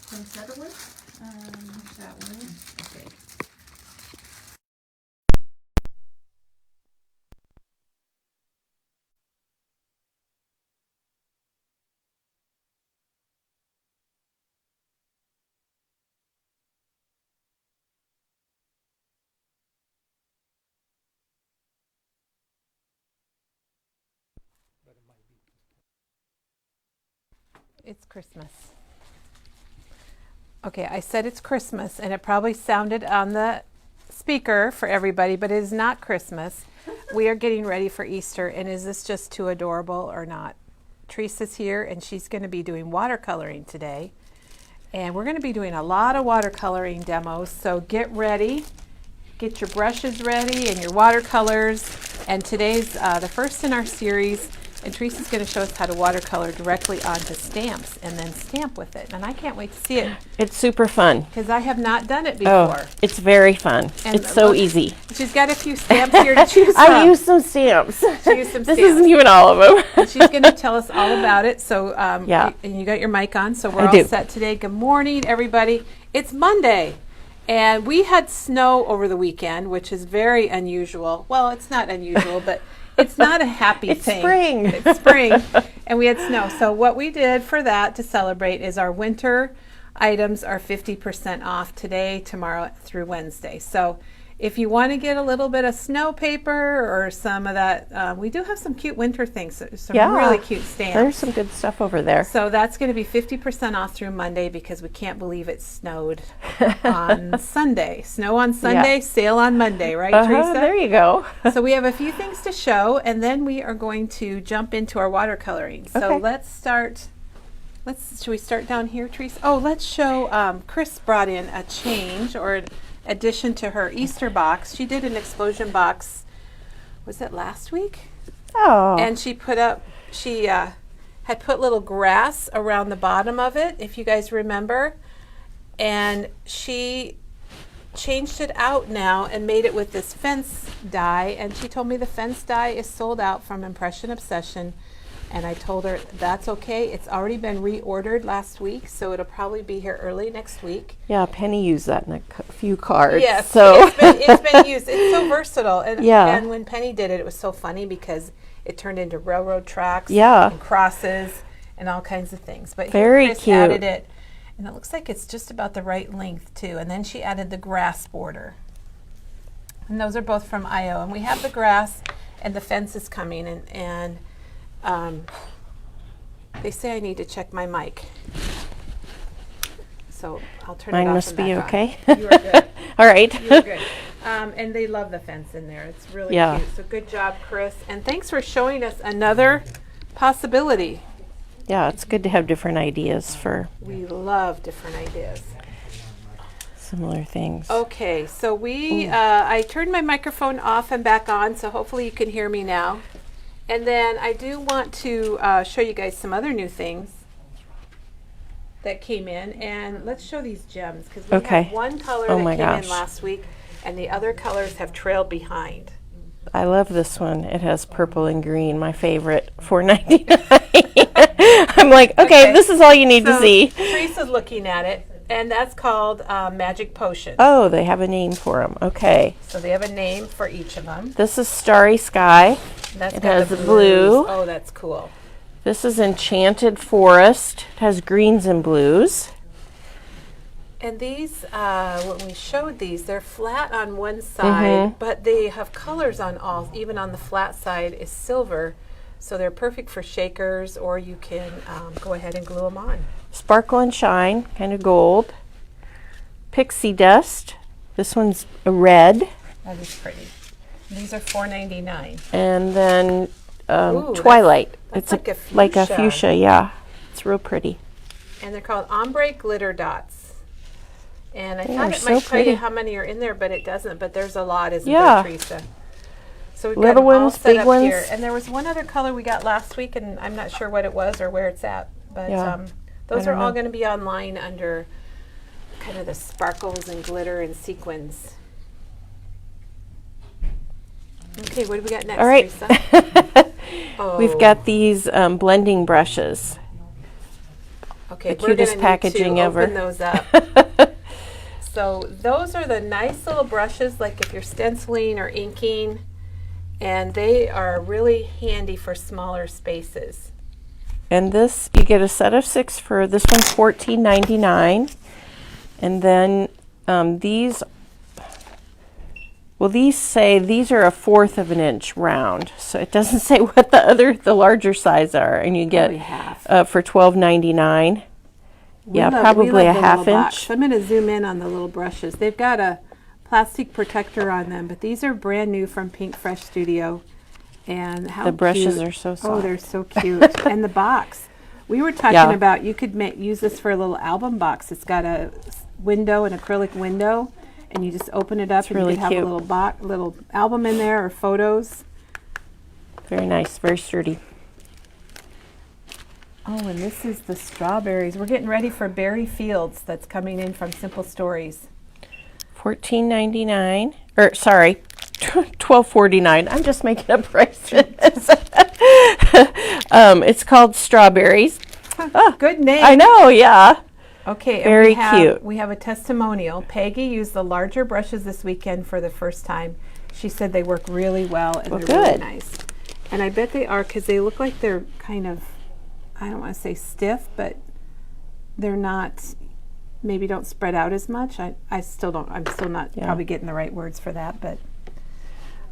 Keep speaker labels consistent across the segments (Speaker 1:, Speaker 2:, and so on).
Speaker 1: From Sutherland?
Speaker 2: That one.
Speaker 1: Okay.
Speaker 2: It's Christmas. Okay, I said it's Christmas, and it probably sounded on the speaker for everybody, but it is not Christmas. We are getting ready for Easter, and is this just too adorable or not? Teresa's here, and she's going to be doing watercoloring today. And we're going to be doing a lot of watercoloring demos, so get ready. Get your brushes ready and your watercolors. And today's the first in our series, and Teresa's going to show us how to watercolor directly onto stamps and then stamp with it. And I can't wait to see it.
Speaker 3: It's super fun.
Speaker 2: Because I have not done it before.
Speaker 3: Oh, it's very fun.
Speaker 2: And
Speaker 3: it's so easy.
Speaker 2: She's got a few stamps here to choose from.
Speaker 3: I used some stamps.
Speaker 2: She used some
Speaker 3: This
Speaker 2: stamps.
Speaker 3: isn't even all of them.
Speaker 2: And she's going to tell us all about it. So,
Speaker 3: Yeah.
Speaker 2: and you got your mic on, so we're
Speaker 3: I
Speaker 2: all
Speaker 3: do.
Speaker 2: set today. Good morning, everybody. It's Monday. And we had snow over the weekend, which is very unusual. Well, it's not unusual, but it's not a happy
Speaker 3: It's
Speaker 2: thing.
Speaker 3: spring.
Speaker 2: It's spring, and we had snow. So what we did for that to celebrate is our winter items are 50% off today, tomorrow, through Wednesday. So if you want to get a little bit of snow paper or some of that, we do have some cute winter things, some
Speaker 3: Yeah.
Speaker 2: really cute stamps.
Speaker 3: There's some good stuff over there.
Speaker 2: So that's going to be 50% off through Monday because we can't believe it snowed on Sunday. Snow on Sunday, sale on Monday, right, Teresa?
Speaker 3: There you go.
Speaker 2: So we have a few things to show, and then we are going to jump into our watercoloring. So
Speaker 3: Okay.
Speaker 2: let's start. Should we start down here, Teresa? Oh, let's show. Chris brought in a change or an addition to her Easter box. She did an explosion box. Was it last week?
Speaker 3: Oh.
Speaker 2: And she put up. She had put little grass around the bottom of it, if you guys remember, and she changed it out now and made it with this fence dye, and she told me the fence dye is sold out from Impression Obsession, and I told her that's okay. It's already been reordered last week, so it'll probably be here early next week.
Speaker 3: Yeah, Penny used that in a few cards.
Speaker 2: Yes,
Speaker 3: So
Speaker 2: it's been used. It's so versatile, and
Speaker 3: Yeah.
Speaker 2: and when Penny did it, it was so funny because it turned into railroad tracks
Speaker 3: Yeah.
Speaker 2: and crosses and all kinds of things. But
Speaker 3: Very
Speaker 2: here Chris
Speaker 3: cute.
Speaker 2: added it, and it looks like it's just about the right length too. And then she added the grass border, and those are both from IO. And we have the grass, and the fence is coming, and they say I need to check my mic, so I'll turn it
Speaker 3: mine
Speaker 2: off.
Speaker 3: must
Speaker 2: and
Speaker 3: be
Speaker 2: back
Speaker 3: okay.
Speaker 2: on. You are good.
Speaker 3: All right.
Speaker 2: You're good. And they love the fence in there. It's really
Speaker 3: Yeah.
Speaker 2: cute. So good job, Chris. And thanks for showing us another possibility.
Speaker 3: Yeah, it's good to have different ideas for
Speaker 2: We love different ideas.
Speaker 3: similar things.
Speaker 2: Okay, so I turned my microphone off and back on, so hopefully you can hear me now. And then I do want to show you guys some other new things that came in. And let's show these gems, because we
Speaker 3: Okay.
Speaker 2: have one color
Speaker 3: Oh
Speaker 2: that
Speaker 3: my
Speaker 2: came
Speaker 3: gosh.
Speaker 2: in last week, and the other colors have trailed behind.
Speaker 3: I love this one. It has purple and green, my favorite, $4.99. I'm like, okay, this is all you need to
Speaker 2: So
Speaker 3: see.
Speaker 2: Teresa's looking at it, and that's called Magic Potion.
Speaker 3: Oh, they have a name for them. Okay.
Speaker 2: So they have a name for each of them.
Speaker 3: This is Starry Sky.
Speaker 2: That's
Speaker 3: It
Speaker 2: got
Speaker 3: has
Speaker 2: the
Speaker 3: the blue.
Speaker 2: blues. Oh, that's cool.
Speaker 3: This is Enchanted Forest. It has greens and blues.
Speaker 2: And these, when we showed these, they're flat on one side, but they have colors on all. Even on the flat side is silver, so they're perfect for shakers, or you can go ahead and glue them on.
Speaker 3: Sparkle and Shine, kind of gold. Pixie Dust. This one's a red.
Speaker 2: That is pretty. These are $4.99.
Speaker 3: And then
Speaker 2: Ooh,
Speaker 3: Twilight.
Speaker 2: that's
Speaker 3: it's
Speaker 2: like a
Speaker 3: like a fuchsia, yeah. It's real pretty.
Speaker 2: And they're called ombre glitter dots. And I
Speaker 3: They
Speaker 2: thought
Speaker 3: are
Speaker 2: it
Speaker 3: so
Speaker 2: might tell you
Speaker 3: pretty.
Speaker 2: how many are in there, but it doesn't. But there's a lot, isn't
Speaker 3: Yeah.
Speaker 2: there, Teresa? So we've
Speaker 3: Little
Speaker 2: got them all
Speaker 3: ones,
Speaker 2: set
Speaker 3: big
Speaker 2: up
Speaker 3: ones.
Speaker 2: here. And there was one other color we got last week, and I'm not sure what it was or where it's at. But
Speaker 3: Yeah.
Speaker 2: those
Speaker 3: I
Speaker 2: are
Speaker 3: don't
Speaker 2: all
Speaker 3: know.
Speaker 2: going to be online under kind of the sparkles and glitter and sequins. Okay, what do we got next,
Speaker 3: All right.
Speaker 2: Teresa? Oh,
Speaker 3: We've got these blending brushes.
Speaker 2: Okay,
Speaker 3: The
Speaker 2: we're
Speaker 3: cutest
Speaker 2: gonna
Speaker 3: packaging
Speaker 2: need to
Speaker 3: ever.
Speaker 2: open those up. So those are the nice little brushes, like if you're stenciling or inking, and they are really handy for smaller spaces.
Speaker 3: And this, you get a set of 6 for, this one's $14.99. And then these, well, these say these are a 1/4 of an inch round. So it doesn't say what the larger size are. And you get
Speaker 2: Probably half.
Speaker 3: for $12.99. Yeah,
Speaker 2: We
Speaker 3: probably
Speaker 2: love
Speaker 3: a
Speaker 2: the
Speaker 3: 1/2
Speaker 2: little box.
Speaker 3: inch.
Speaker 2: I'm going to zoom in on the little brushes. They've got a plastic protector on them, but these are brand new from Pink Fresh Studio. And how
Speaker 3: The brushes
Speaker 2: cute.
Speaker 3: are so
Speaker 2: Oh,
Speaker 3: soft.
Speaker 2: they're so cute. And the box. We were talking
Speaker 3: Yeah.
Speaker 2: about you could use this for a little album box. It's got a window, an acrylic window, and you just open it up and
Speaker 3: really
Speaker 2: you could have
Speaker 3: cute.
Speaker 2: a little album in there or photos.
Speaker 3: Very nice, very sturdy.
Speaker 2: Oh, and this is the strawberries. We're getting ready for Berry Fields that's coming in from Simple Stories.
Speaker 3: $14.99, or sorry, $12.49. I'm just making up prices. It's called Strawberries.
Speaker 2: Good name.
Speaker 3: I know, yeah.
Speaker 2: Okay, and
Speaker 3: Very
Speaker 2: we have,
Speaker 3: cute.
Speaker 2: We have a testimonial. Peggy used the larger brushes this weekend for the first time. She said they work really well and
Speaker 3: Well,
Speaker 2: they're really
Speaker 3: good.
Speaker 2: nice. And I bet they are because they look like they're kind of, I don't want to say stiff, but they're not, maybe don't spread out as much. I still don't, I'm still not
Speaker 3: Yeah.
Speaker 2: probably getting the right words for that, but.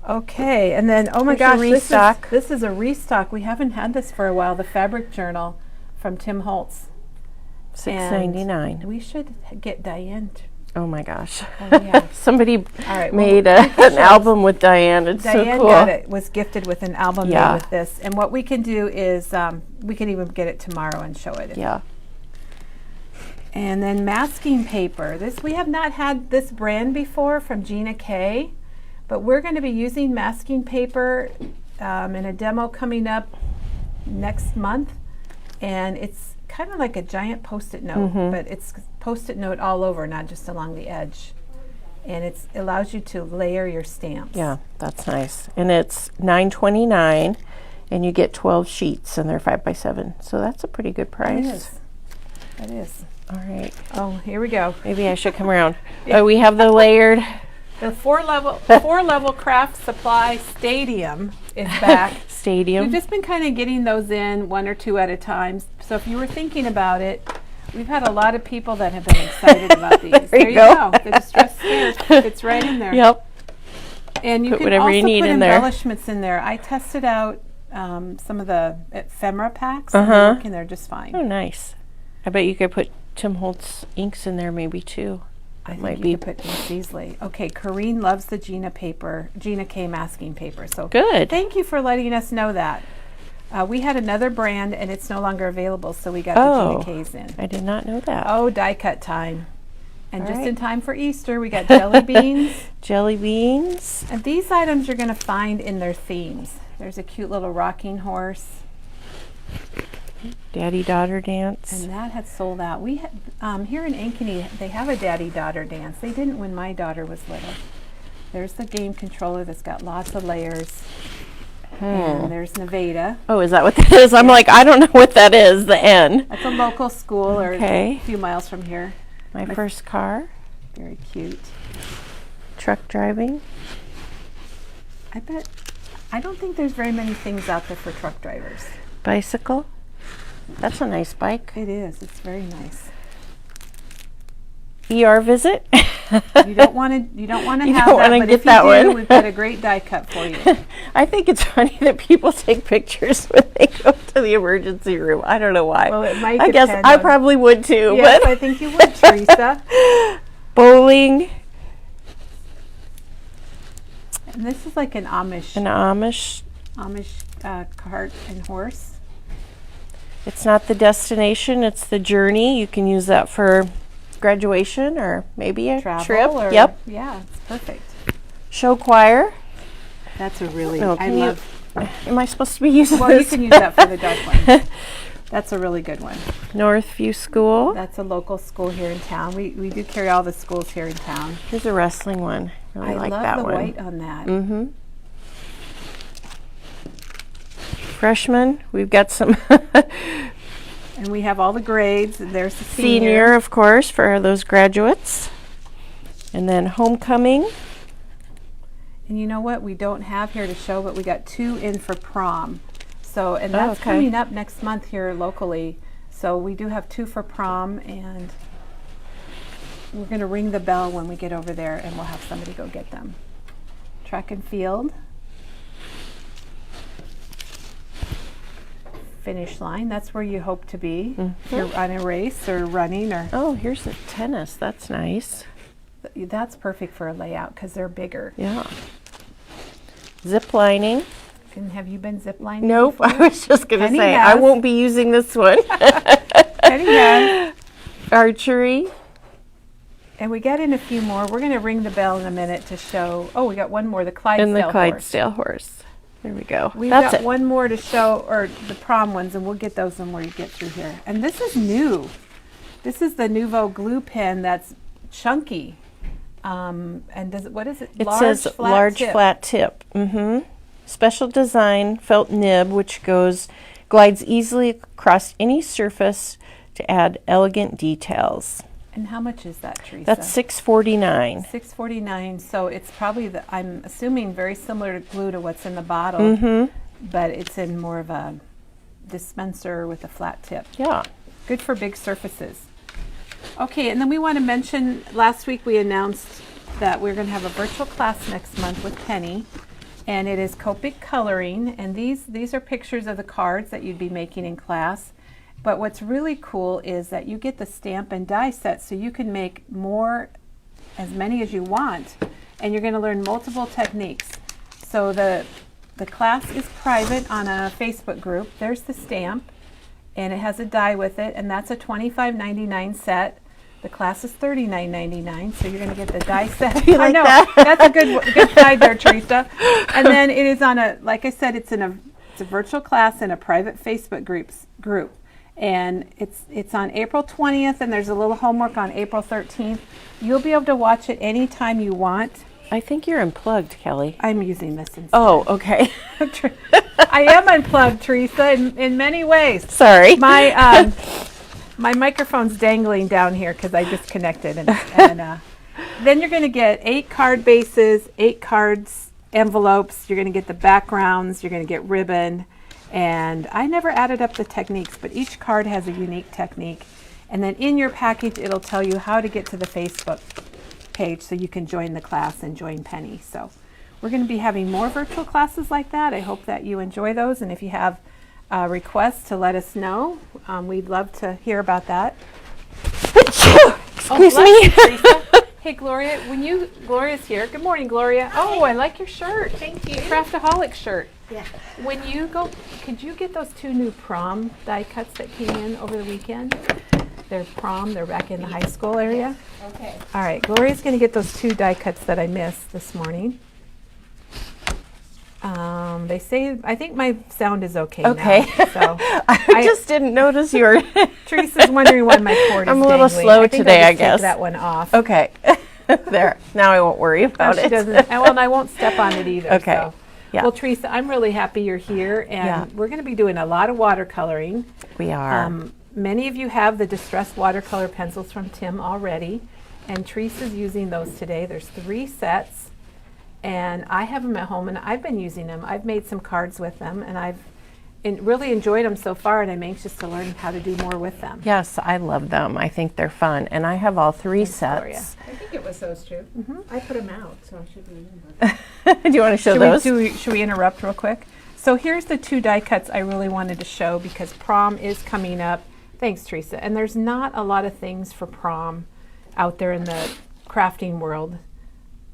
Speaker 2: Okay, and then, oh my
Speaker 3: Here's a
Speaker 2: gosh,
Speaker 3: restock.
Speaker 2: this is a restock. We haven't had this for a while, the Fabric Journal from Tim Holtz.
Speaker 3: $6.99.
Speaker 2: We should get Diane.
Speaker 3: Oh my gosh.
Speaker 2: Oh, yeah.
Speaker 3: Somebody
Speaker 2: All right,
Speaker 3: made
Speaker 2: well,
Speaker 3: an album with Diane. It's
Speaker 2: Diane
Speaker 3: so cool.
Speaker 2: got it, was gifted with an album
Speaker 3: Yeah.
Speaker 2: made with this. And what we can do is we can even get it tomorrow and show it.
Speaker 3: Yeah.
Speaker 2: And then masking paper. We have not had this brand before from Gina K, but we're going to be using masking paper in a demo coming up next month. And it's kind of like a giant Post-it note, but it's Post-it note all over, not just along the edge. And it allows you to layer your stamps.
Speaker 3: Yeah, that's nice. And it's $9.29, and you get 12 sheets, and they're 5x7. So that's a pretty good price.
Speaker 2: It is. It is.
Speaker 3: All right.
Speaker 2: Oh, here we go.
Speaker 3: Maybe I should come around. Oh, we have the layered
Speaker 2: The four level craft supply stadium is back.
Speaker 3: stadium.
Speaker 2: We've just been kind of getting those in 1 or 2 at a time. So if you were thinking about it, we've had a lot of people that have been excited about these.
Speaker 3: There you go.
Speaker 2: The distress smear fits right in there.
Speaker 3: Yep.
Speaker 2: And you
Speaker 3: Put
Speaker 2: can
Speaker 3: whatever
Speaker 2: also
Speaker 3: you need
Speaker 2: put
Speaker 3: in there.
Speaker 2: embellishments in there. I tested out some of the ephemera packs, and they work in there just fine.
Speaker 3: Oh, nice. I bet you could put Tim Holtz inks in there maybe too.
Speaker 2: I
Speaker 3: might
Speaker 2: think
Speaker 3: be
Speaker 2: you could put inks easily. Okay, Corrine loves the Gina K masking paper. So
Speaker 3: good.
Speaker 2: thank you for letting us know that. We had another brand and it's no longer available, so we got
Speaker 3: Oh.
Speaker 2: the Gina K's in.
Speaker 3: I did not know that.
Speaker 2: Oh, die cut time. And
Speaker 3: All
Speaker 2: just
Speaker 3: right.
Speaker 2: in time for Easter, we got jelly beans.
Speaker 3: Jelly beans.
Speaker 2: And these items you're going to find in their themes. There's a cute little rocking horse.
Speaker 3: Daddy-daughter dance.
Speaker 2: And that had sold out. We had here in Ankeny, they have a daddy-daughter dance. They didn't when my daughter was little. There's the game controller that's got lots of layers. And there's Nevada.
Speaker 3: Oh, is that what that is? I'm like, I don't know what that is, the N.
Speaker 2: That's a local school or
Speaker 3: Okay.
Speaker 2: a few miles from here.
Speaker 3: My first car.
Speaker 2: Very cute.
Speaker 3: Truck driving.
Speaker 2: I don't think there's very many things out there for truck drivers.
Speaker 3: Bicycle. That's a nice bike.
Speaker 2: It is. It's very nice.
Speaker 3: ER visit.
Speaker 2: You don't want to. You don't want to
Speaker 3: You
Speaker 2: have
Speaker 3: don't
Speaker 2: that.
Speaker 3: wanna
Speaker 2: But
Speaker 3: get
Speaker 2: if you
Speaker 3: that
Speaker 2: do,
Speaker 3: one.
Speaker 2: we've got a great die cut for you.
Speaker 3: I think it's funny that people take pictures when they go to the emergency room. I don't know why.
Speaker 2: Well, it might
Speaker 3: I guess
Speaker 2: depend
Speaker 3: I
Speaker 2: on-
Speaker 3: probably would too.
Speaker 2: Yes,
Speaker 3: but
Speaker 2: I think you would, Teresa.
Speaker 3: Bowling.
Speaker 2: And this is like an Amish
Speaker 3: An Amish.
Speaker 2: cart and horse.
Speaker 3: It's not the destination, it's the journey. You can use that for graduation or maybe a
Speaker 2: Travel
Speaker 3: trip.
Speaker 2: or
Speaker 3: Yep.
Speaker 2: yeah, it's perfect.
Speaker 3: Show choir.
Speaker 2: That's a really
Speaker 3: Oh,
Speaker 2: I
Speaker 3: can you-
Speaker 2: love.
Speaker 3: Am I supposed to be using
Speaker 2: Well, you
Speaker 3: this?
Speaker 2: can use that for the dark one. That's a really good one.
Speaker 3: Northview School.
Speaker 2: That's a local school here in town. We do carry all the schools here in town.
Speaker 3: Here's a wrestling one. Really
Speaker 2: I
Speaker 3: like
Speaker 2: love
Speaker 3: that
Speaker 2: the
Speaker 3: one.
Speaker 2: white on that.
Speaker 3: Mm-hmm. Freshman, we've got some
Speaker 2: And we have all the grades. There's the
Speaker 3: Senior, of course, for those graduates. And then homecoming.
Speaker 2: And you know what? We don't have here to show, but we got 2 in for prom. So, and that's coming up next month here locally. So we do have 2 for prom, and we're going to ring the bell when we get over there, and we'll have somebody go get them. Track and field. Finish line. That's where you hope to be. If you're on a race or running or.
Speaker 3: Oh, here's the tennis. That's nice.
Speaker 2: That's perfect for a layout because they're bigger.
Speaker 3: Yeah. Zip lining.
Speaker 2: And have you been zip lining?
Speaker 3: Nope.
Speaker 2: Before?
Speaker 3: I was just going to say
Speaker 2: has.
Speaker 3: I won't be using this one.
Speaker 2: Penny has.
Speaker 3: Archery.
Speaker 2: And we get in a few more. We're going to ring the bell in a minute to show. Oh, we got one more. The Clydesdale
Speaker 3: And the
Speaker 2: horse.
Speaker 3: Clydesdale horse. There we go.
Speaker 2: We've
Speaker 3: That's
Speaker 2: got
Speaker 3: it.
Speaker 2: one more to show, or the prom ones, and we'll get those when we get through here. And this is new. This is the Nuvo glue pen that's chunky. And does it? What is it?
Speaker 3: It says large flat tip. Special design felt nib, which glides easily across any surface to add elegant details.
Speaker 2: And how much is that, Teresa?
Speaker 3: That's $6.49.
Speaker 2: $6.49. So it's probably I'm assuming very similar to glue to what's in the bottle, but it's in more of a dispenser with a flat tip.
Speaker 3: Yeah.
Speaker 2: Good for big surfaces. Okay, and then we want to mention, last week we announced that we're going to have a virtual class next month with Penny, and it is Copic coloring, and these are pictures of the cards that you'd be making in class. But what's really cool is that you get the stamp and die set, so you can make as many as you want, and you're going to learn multiple techniques. So the class is private on a Facebook group. There's the stamp, and it has a die with it, and that's a $25.99 set. The class is $39.99, so you're going to get the die set.
Speaker 3: You like that?
Speaker 2: That's a good side there, Teresa. And then it is on like I said, it's a virtual class in a private Facebook group. And it's on April 20th, and there's a little homework on April 13th. You'll be able to watch it anytime you want.
Speaker 3: I think you're unplugged, Kelly.
Speaker 2: I'm using this instead.
Speaker 3: Oh, okay.
Speaker 2: I am unplugged, Teresa, in many ways.
Speaker 3: Sorry.
Speaker 2: My microphone's dangling down here because I disconnected. And then you're going to get 8 card bases, 8 cards, envelopes. You're going to get the backgrounds. You're going to get ribbon. And I never added up the techniques, but each card has a unique technique. And then in your package, it'll tell you how to get to the Facebook page so you can join the class and join Penny. So we're going to be having more virtual classes like that. I hope that you enjoy those. And if you have requests, to let us know. We'd love to hear about that.
Speaker 3: Excuse me.
Speaker 2: Hey, Gloria, Gloria's here. Good morning, Gloria. Oh, I like your shirt.
Speaker 1: Thank you.
Speaker 2: Craftaholic shirt.
Speaker 1: Yeah.
Speaker 2: When you go, could you get those 2 new prom die cuts that came in over the weekend? They're back in the high school area.
Speaker 1: Okay.
Speaker 2: All right, Gloria's going to get those 2 die cuts that I missed this morning. They say, I think my sound is okay.
Speaker 3: Okay.
Speaker 2: Now, so
Speaker 3: I just didn't notice your.
Speaker 2: Teresa's wondering why my cord is
Speaker 3: I'm a little
Speaker 2: dangling.
Speaker 3: slow
Speaker 2: I think
Speaker 3: today,
Speaker 2: I'll
Speaker 3: I
Speaker 2: just take
Speaker 3: guess.
Speaker 2: that one off.
Speaker 3: Okay. There. Now I won't worry about
Speaker 2: She
Speaker 3: it.
Speaker 2: doesn't. And I won't step on it either.
Speaker 3: Okay.
Speaker 2: So.
Speaker 3: Yeah.
Speaker 2: Well, Teresa, I'm really happy you're here, and we're going to be doing a lot of watercoloring.
Speaker 3: We are.
Speaker 2: Many of you have the distressed watercolor pencils from Tim already, and Teresa's using those today. There's 3 sets, and I have them at home, and I've been using them. I've made some cards with them, and I've really enjoyed them so far, and I'm anxious to learn how to do more with them.
Speaker 3: Yes, I love them. I think they're fun, and I have all 3 sets.
Speaker 2: Gloria.
Speaker 1: I think it was those 2. I put them out, so I should remember.
Speaker 3: Do you want to show those?
Speaker 2: Should we interrupt real quick? So here's the 2 die cuts I really wanted to show because prom is coming up. Thanks, Teresa. And there's not a lot of things for prom out there in the crafting world.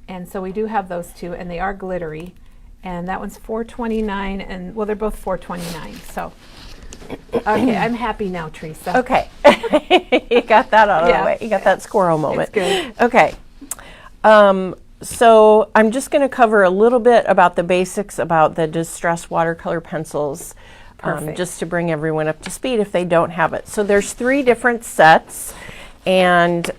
Speaker 2: And so we do have those 2, and they are glittery. And that one's $4.29, and well, they're both $4.29. So, okay, I'm happy now, Teresa.
Speaker 3: Okay. You got that out of the way. You got that squirrel moment.
Speaker 2: It's good.
Speaker 3: Okay. So I'm just going to cover a little bit about the basics about the distressed watercolor pencils, just to bring everyone up to speed if they don't have it. So there's 3 different sets, and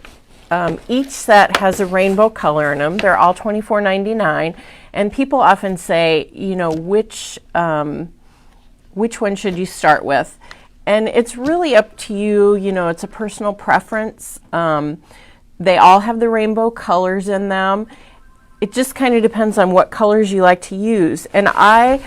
Speaker 3: each set has a rainbow color in them. They're all $24.99, and people often say, you know, which one should you start with? And it's really up to you, you know, it's a personal preference. They all have the rainbow colors in them. It just kind of depends on what colors you like to use. And I'll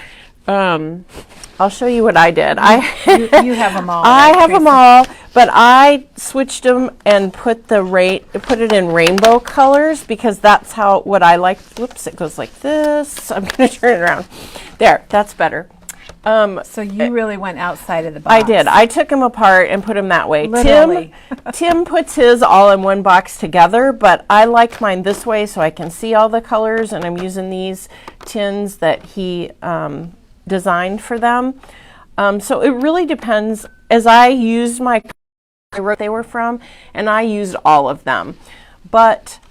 Speaker 3: show you what I did.
Speaker 2: You have them all.
Speaker 3: I have them all, but I switched them and put it in rainbow colors because that's what I like. Whoops, it goes like this. I'm going to turn it around. There, that's better.
Speaker 2: So you really went outside of the box.
Speaker 3: I did. I took them apart and put them that way.
Speaker 2: Literally.
Speaker 3: Tim puts his all in one box together, but I like mine this way so I can see all the colors, and I'm using these tins that he designed for them. So it really depends. As I used I wrote they were from, and I used all of them. But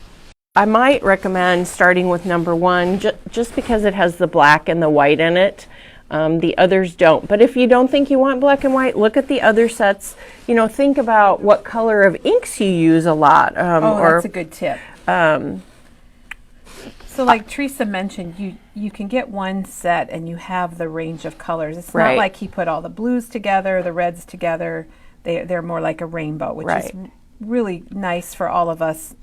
Speaker 3: I might recommend starting with number 1 just because it has the black and the white in it. The others don't. But if you don't think you want black and white, look at the other sets. You know, think about what color of inks you use a lot.
Speaker 2: That's a good tip. So like Teresa mentioned, you can get one set and you have the range of colors. It's not like he put all the blues together, the reds together. They're more like a rainbow, which is really nice for all of us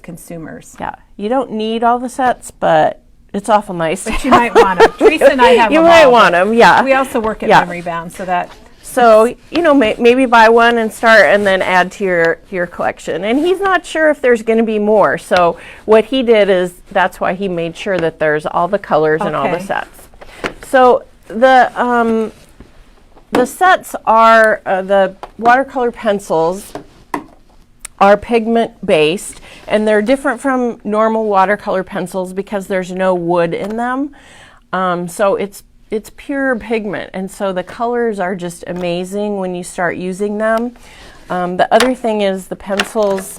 Speaker 2: consumers.
Speaker 3: Yeah, you don't need all the sets, but it's awful nice.
Speaker 2: But you might want them. Teresa and I have them.
Speaker 3: You might want them, yeah.
Speaker 2: We also work at Memory Bound, so that.
Speaker 3: So, you know, maybe buy one and start and then add to your collection. And he's not sure if there's going to be more. So what he did is that's why he made sure that there's all the colors and all the sets. So the sets are the watercolor pencils are pigment based, and they're different from normal watercolor pencils because there's no wood in them. So it's pure pigment, and so the colors are just amazing when you start using them. The other thing is the pencils,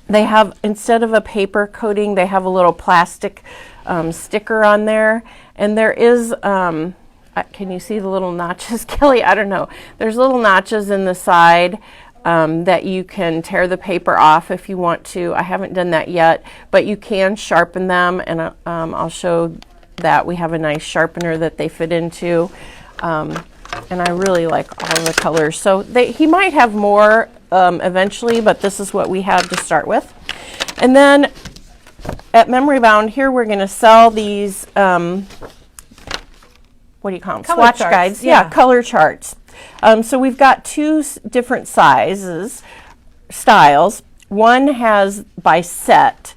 Speaker 3: they have, instead of a paper coating, they have a little plastic sticker on there, and there is, can you see the little notches, Kelly? I don't know. There's little notches in the side that you can tear the paper off if you want to. I haven't done that yet, but you can sharpen them, and I'll show that. We have a nice sharpener that they fit into, and I really like all the colors. So he might have more eventually, but this is what we have to start with. And then at Memory Bound here, we're going to sell these, what do you call them?
Speaker 2: Color
Speaker 3: Swatch
Speaker 2: charts,
Speaker 3: guides. Yeah, color charts. So we've got 2 different styles. One has by set.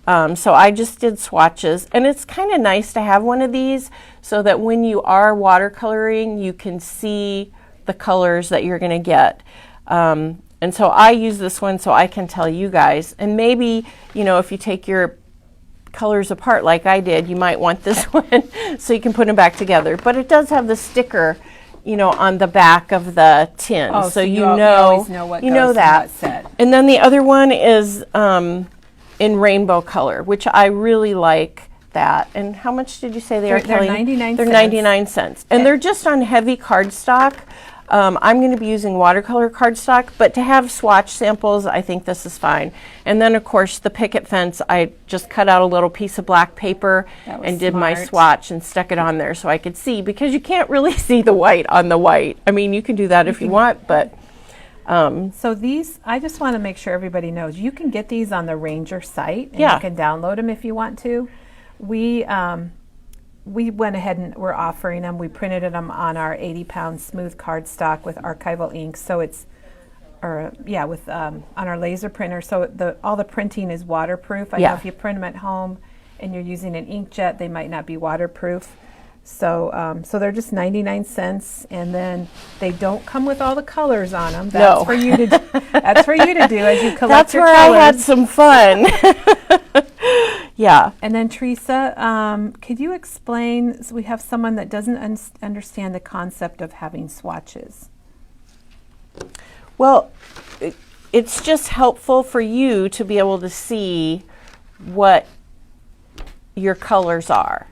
Speaker 3: So I just did swatches, and it's kind of nice to have one of these so that when you are watercoloring, you can see the colors that you're going to get. And so I use this one so I can tell you guys. And maybe, you know, if you take your colors apart like I did, you might want this one so you can put them back together. But it does have the sticker, you know, on the back of the tin, so you always know what goes that.
Speaker 2: In what set.
Speaker 3: And then the other one is in rainbow color, which I really like that. And how much did you say they are, Kelly?
Speaker 2: They're 99
Speaker 3: They're
Speaker 2: cents.
Speaker 3: 99 cents, and they're just on heavy cardstock. I'm going to be using watercolor cardstock, but to have swatch samples, I think this is fine. And then, of course, the picket fence, I just cut out a little piece of black paper and did my swatch and stuck it on there so I could see, because you can't really see the white on the white. I mean, you can do that if you want, but...
Speaker 2: So these, I just want to make sure everybody knows, you can get these on the Ranger site, and you can download them if you want to. We went ahead and we're offering them. We printed them on our 80-pound smooth cardstock with archival ink. So it's, on our laser printer. So all the printing is waterproof. I know if you print them at home and you're using an inkjet, they might not be waterproof. So they're just 99 cents, and then they don't come with all the colors on them. That's for you to. That's for you to do as you collect your colors.
Speaker 3: That's where I had some fun. Yeah.
Speaker 2: And then Teresa, could you explain? So we have someone that doesn't understand the concept of having swatches.
Speaker 3: Well, it's just helpful for you to be able to see what your colors are.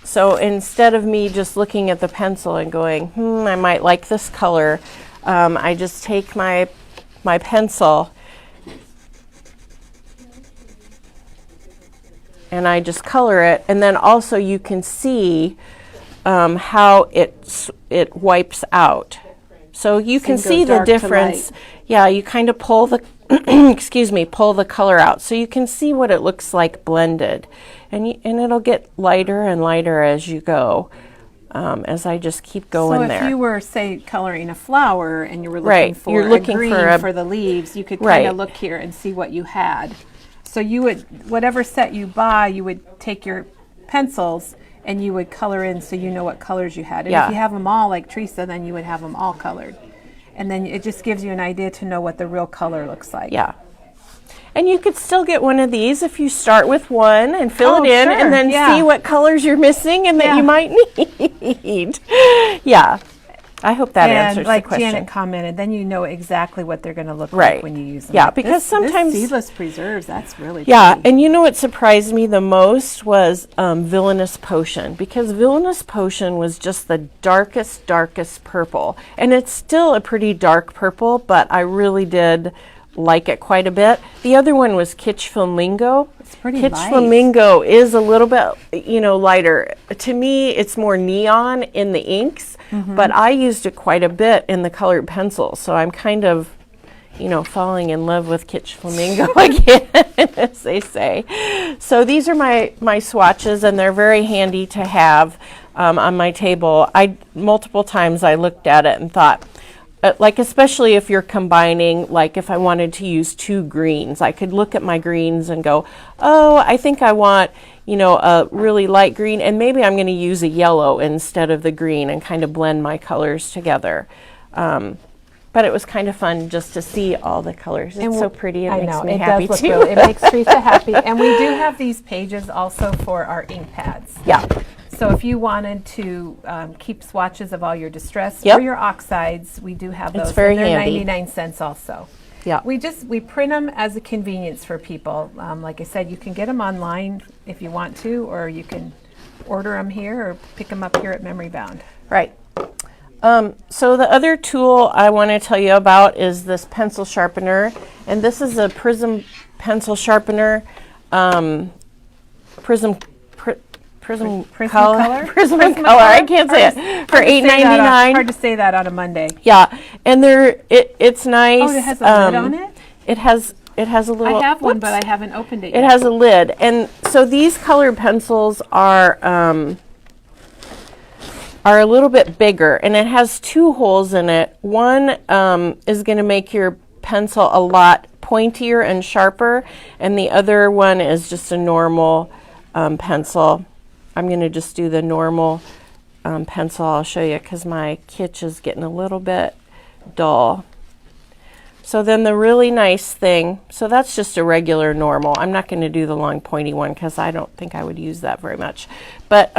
Speaker 3: So instead of me just looking at the pencil and going, I might like this color, I just take my pencil and I just color it. And then also you can see how it wipes out. So you can see the difference. Yeah, you kind of pull the excuse me, pull the color out, so you can see what it looks like blended, and it'll get lighter and lighter as you go, as I just keep going there.
Speaker 2: So if you were, say, coloring a flower and you were looking for a green for the leaves, you could kind of look here and see what you had. So you would, whatever set you buy, you would take your pencils and you would color in so you know what colors you had. And if you have them all like Teresa, then you would have them all colored. And then it just gives you an idea to know what the real color looks like. Yeah.
Speaker 3: And you could still get one of these if you start with one and fill it in and then see what colors you're missing and that you might need. Yeah. I hope that answers the question.
Speaker 2: Like Janet commented, then you know exactly what they're going to look like when you use them.
Speaker 3: Yeah, because sometimes...
Speaker 2: This seedless preserves, that's really pretty.
Speaker 3: And you know what surprised me the most was Villainous Potion, because Villainous Potion was just the darkest purple. And it's still a pretty dark purple, but I really did like it quite a bit. The other one was Kitsch Flamingo.
Speaker 2: It's pretty light.
Speaker 3: Kitsch Flamingo is a little bit, lighter. To me, it's more neon in the inks. But I used it quite a bit in the colored pencils, so I'm kind of, falling in love with Kitsch Flamingo again, as they say. So these are my swatches, and they're very handy to have on my table. Multiple times I looked at it and thought, especially if you're combining, like if I wanted to use two greens, I could look at my greens and go, oh, I think I want, a really light green, and maybe I'm going to use a yellow instead of the green and kind of blend my colors together. But it was kind of fun just to see all the colors. It's so pretty. It makes me happy too.
Speaker 2: It makes Teresa happy. And we do have these pages also for our ink pads.
Speaker 3: Yeah.
Speaker 2: So if you wanted to keep swatches of all your distress or your oxides, we do have those.
Speaker 3: It's very handy.
Speaker 2: They're 99 cents also.
Speaker 3: Yeah.
Speaker 2: We print them as a convenience for people. Like I said, you can get them online if you want to, or you can order them here or pick them up here at Memory Bound.
Speaker 3: Right. So the other tool I want to tell you about is this pencil sharpener, and this is a Prism pencil sharpener. Prism color. I can't say it. For $8.99.
Speaker 2: Hard to say that on a Monday.
Speaker 3: Yeah, and it's nice.
Speaker 2: Oh, it has a lid on it?
Speaker 3: It has a little.
Speaker 2: I have one, but I haven't opened it yet.
Speaker 3: It has a lid, and so these colored pencils are a little bit bigger, and it has two holes in it. One is going to make your pencil a lot pointier and sharper, and the other one is just a normal pencil. I'm going to just do the normal pencil. I'll show you because my Kitsch is getting a little bit dull. So then the really nice thing, so that's just a regular normal. I'm not going to do the long pointy one because I don't think I would use that very much. But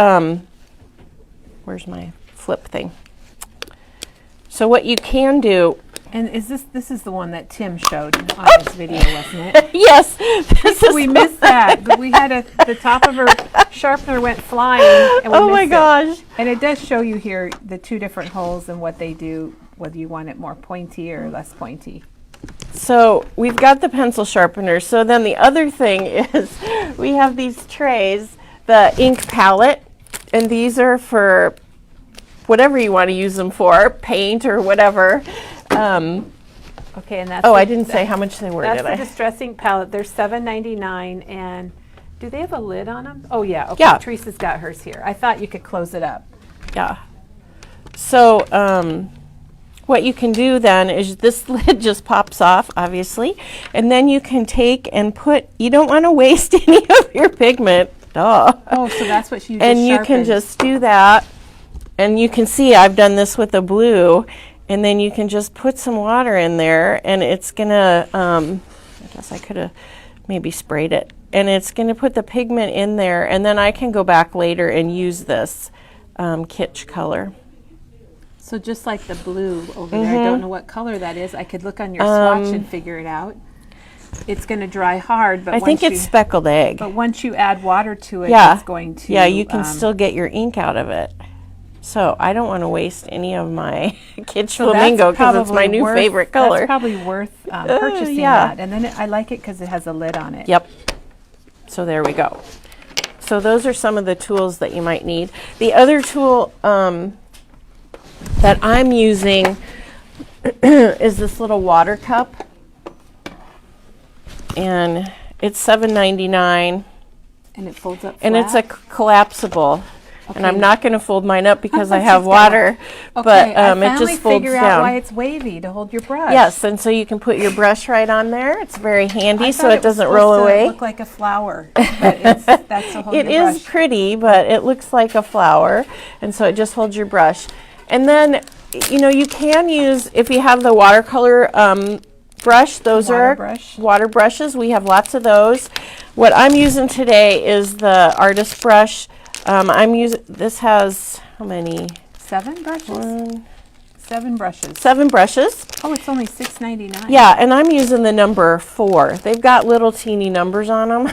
Speaker 3: where's my flip thing? So what you can do.
Speaker 2: And is this is the one that Tim showed on his video, wasn't it?
Speaker 3: Yes.
Speaker 2: We missed that. We had the top of her sharpener went flying. And we
Speaker 3: oh my gosh.
Speaker 2: And it does show you here the two different holes and what they do, whether you want it more pointy or less pointy.
Speaker 3: So we've got the pencil sharpener. So then the other thing is we have these trays, the ink palette, and these are for whatever you want to use them for, paint or whatever.
Speaker 2: Okay, and that's.
Speaker 3: Oh, I didn't say how much they were, did I?
Speaker 2: That's the Distress Ink palette. They're $7.99, and do they have a lid on them? Oh yeah. Okay.
Speaker 3: Yeah.
Speaker 2: Teresa's got hers here. I thought you could close it up.
Speaker 3: Yeah. So what you can do then is this lid just pops off, obviously, and then you can take and put. You don't want to waste any of your pigment. Duh.
Speaker 2: Oh, so that's what you.
Speaker 3: And you can just do that, and you can see I've done this with a blue. And then you can just put some water in there, and it's gonna, I guess I could have maybe sprayed it. And it's gonna put the pigment in there, and then I can go back later and use this Kitsch color.
Speaker 2: So just like the blue over there, I don't know what color that is. I could look on your swatch and figure it out. It's gonna dry hard, but
Speaker 3: I think it's speckled egg.
Speaker 2: But once you add water to it, it's going to.
Speaker 3: Yeah, you can still get your ink out of it. So I don't want to waste any of my Kitsch Flamingo because it's my new favorite color.
Speaker 2: That's probably worth purchasing that. And then I like it because it has a lid on it.
Speaker 3: Yep. So there we go. So those are some of the tools that you might need. The other tool that I'm using is this little water cup, and it's $7.99,
Speaker 2: And it folds up
Speaker 3: and it's
Speaker 2: flat?
Speaker 3: a collapsible. And I'm
Speaker 2: Okay.
Speaker 3: not going to fold mine up because I
Speaker 2: She's
Speaker 3: have
Speaker 2: got
Speaker 3: water,
Speaker 2: Okay,
Speaker 3: but
Speaker 2: I
Speaker 3: it
Speaker 2: finally
Speaker 3: just folds
Speaker 2: figure out why
Speaker 3: down.
Speaker 2: it's wavy to hold your brush.
Speaker 3: Yes, and so you can put your brush right on there. It's very handy,
Speaker 2: I
Speaker 3: so
Speaker 2: thought
Speaker 3: it
Speaker 2: was
Speaker 3: doesn't
Speaker 2: supposed
Speaker 3: roll
Speaker 2: to
Speaker 3: away.
Speaker 2: Look like a flower, but that's to hold
Speaker 3: It
Speaker 2: your
Speaker 3: is
Speaker 2: brush.
Speaker 3: pretty, but it looks like a flower, and so it just holds your brush. And then, you know, you can use, if you have the watercolor brush, those
Speaker 2: water
Speaker 3: are
Speaker 2: brush.
Speaker 3: water brushes. We have lots of those. What I'm using today is the artist brush. This has, how many?
Speaker 2: 7 brushes? 7 brushes.
Speaker 3: 7 brushes.
Speaker 2: Oh, it's only $6.99.
Speaker 3: Yeah, and I'm using the number 4. They've got little teeny numbers on them.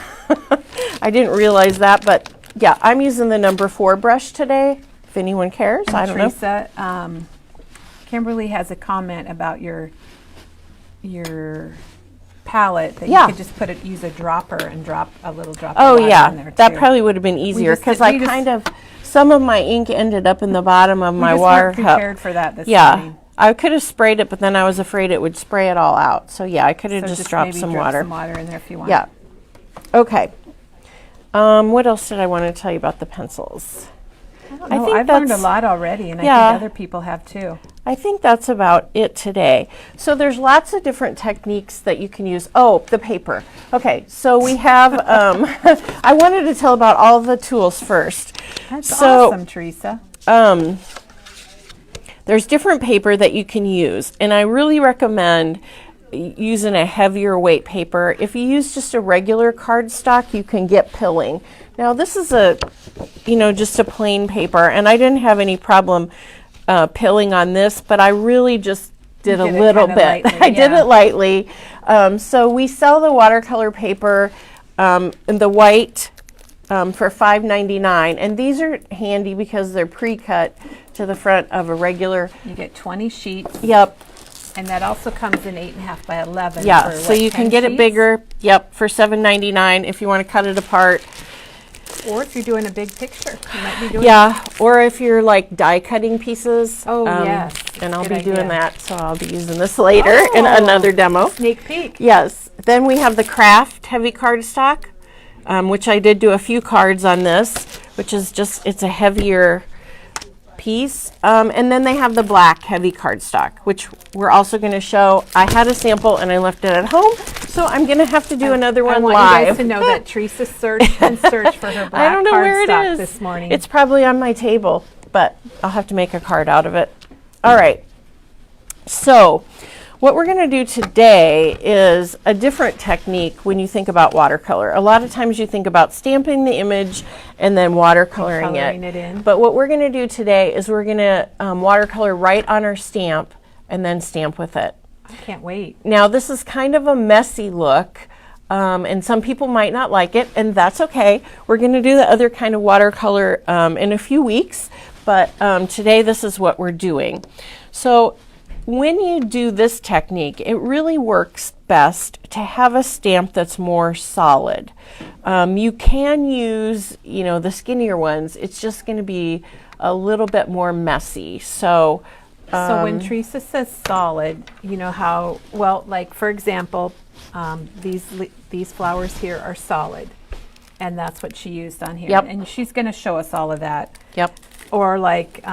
Speaker 3: I didn't realize that, but yeah, I'm using the number 4 brush today, if anyone cares.
Speaker 2: And
Speaker 3: I don't know.
Speaker 2: Teresa, Kimberly has a comment about your palette that
Speaker 3: Yeah.
Speaker 2: you could just use a dropper and drop a little drop
Speaker 3: Oh
Speaker 2: of water
Speaker 3: yeah,
Speaker 2: in there
Speaker 3: that
Speaker 2: too.
Speaker 3: probably would have been easier
Speaker 2: just
Speaker 3: because
Speaker 2: did-
Speaker 3: I
Speaker 2: we just-
Speaker 3: kind of, some of my ink ended up in the bottom of
Speaker 2: We
Speaker 3: my
Speaker 2: just
Speaker 3: water
Speaker 2: weren't
Speaker 3: cup.
Speaker 2: prepared for that this
Speaker 3: Yeah,
Speaker 2: morning.
Speaker 3: I could have sprayed it, but then I was afraid it would spray it all out. So yeah, I could have
Speaker 2: So
Speaker 3: just dropped
Speaker 2: maybe
Speaker 3: some
Speaker 2: drop
Speaker 3: water.
Speaker 2: some water in there if you want.
Speaker 3: Yeah. Okay. What else did I want to tell you about the pencils?
Speaker 2: I
Speaker 3: think
Speaker 2: I've learned a
Speaker 3: that's-
Speaker 2: lot already, and I
Speaker 3: Yeah.
Speaker 2: think other people have too.
Speaker 3: I think that's about it today. So there's lots of different techniques that you can use. Oh, the paper. Okay, so we have, I wanted to tell about all the tools first.
Speaker 2: That's
Speaker 3: So,
Speaker 2: awesome, Teresa.
Speaker 3: There's different paper that you can use, and I really recommend using a heavier weight paper. If you use just a regular cardstock, you can get pilling. Now this is just a plain paper, and I didn't have any problem pilling on this, but I really just did a
Speaker 2: did it
Speaker 3: little
Speaker 2: kinda
Speaker 3: bit.
Speaker 2: lightly,
Speaker 3: I did
Speaker 2: yeah.
Speaker 3: it lightly. So we sell the watercolor paper in the white for $5.99, and these are handy because they're pre-cut to the front of a regular.
Speaker 2: You get 20 sheets,
Speaker 3: Yep.
Speaker 2: and that also comes in 8.5 by 11.
Speaker 3: Yeah,
Speaker 2: for,
Speaker 3: so
Speaker 2: what,
Speaker 3: you
Speaker 2: 10
Speaker 3: can get it
Speaker 2: sheets?
Speaker 3: bigger. Yep, for $7.99 if you want to cut it apart.
Speaker 2: Or if you're doing a big picture, you might be doing.
Speaker 3: Yeah, or if you're like die cutting pieces.
Speaker 2: Oh, yes.
Speaker 3: And I'll
Speaker 2: Good
Speaker 3: be doing
Speaker 2: idea.
Speaker 3: that, so I'll be using this later in
Speaker 2: Oh.
Speaker 3: another demo.
Speaker 2: Sneak peek.
Speaker 3: Yes. Then we have the craft heavy cardstock, which I did do a few cards on this, which is just, it's a heavier piece. And then they have the black heavy cardstock, which we're also going to show. I had a sample and I left it at home, so I'm going to have to do another one
Speaker 2: I want
Speaker 3: live.
Speaker 2: you guys to know that Teresa searched and searched for her black
Speaker 3: I don't know where it
Speaker 2: cardstock
Speaker 3: is
Speaker 2: this morning.
Speaker 3: It's probably on my table, but I'll have to make a card out of it. All right. So what we're going to do today is a different technique when you think about watercolor. A lot of times you think about stamping the image and then watercoloring
Speaker 2: Coloring it in.
Speaker 3: But what we're going to do today is we're going to watercolor right on our stamp and then stamp with it.
Speaker 2: I can't wait.
Speaker 3: Now this is kind of a messy look, and some people might not like it, and that's okay. We're going to do the other kind of watercolor in a few weeks, but today this is what we're doing. So when you do this technique, it really works best to have a stamp that's more solid. You can use, the skinnier ones. It's just going to be a little bit more messy. So
Speaker 2: When Teresa says solid, you know how, well, like for example, these flowers here are solid, and that's what she used on here.
Speaker 3: Yep.
Speaker 2: And she's going to show us all of that.
Speaker 3: Yep.
Speaker 2: Or like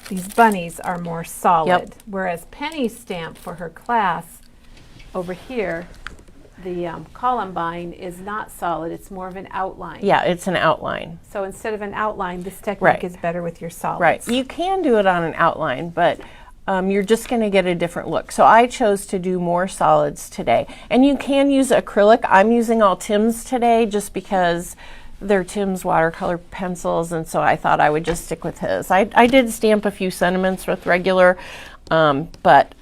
Speaker 2: these bunnies are more solid,
Speaker 3: Yep.
Speaker 2: whereas Penny's stamp for her class over here, the Columbine, is not solid. It's more of an outline.
Speaker 3: Yeah, it's an outline.
Speaker 2: So instead of an outline, this technique
Speaker 3: Right.
Speaker 2: is better with your solids.
Speaker 3: Right. You can do it on an outline, but you're just going to get a different look. So I chose to do more solids today. And you can use acrylic. I'm using all Tim's today just because they're Tim's watercolor pencils, and so I thought I would just stick with his. I did stamp a few sentiments with regular, but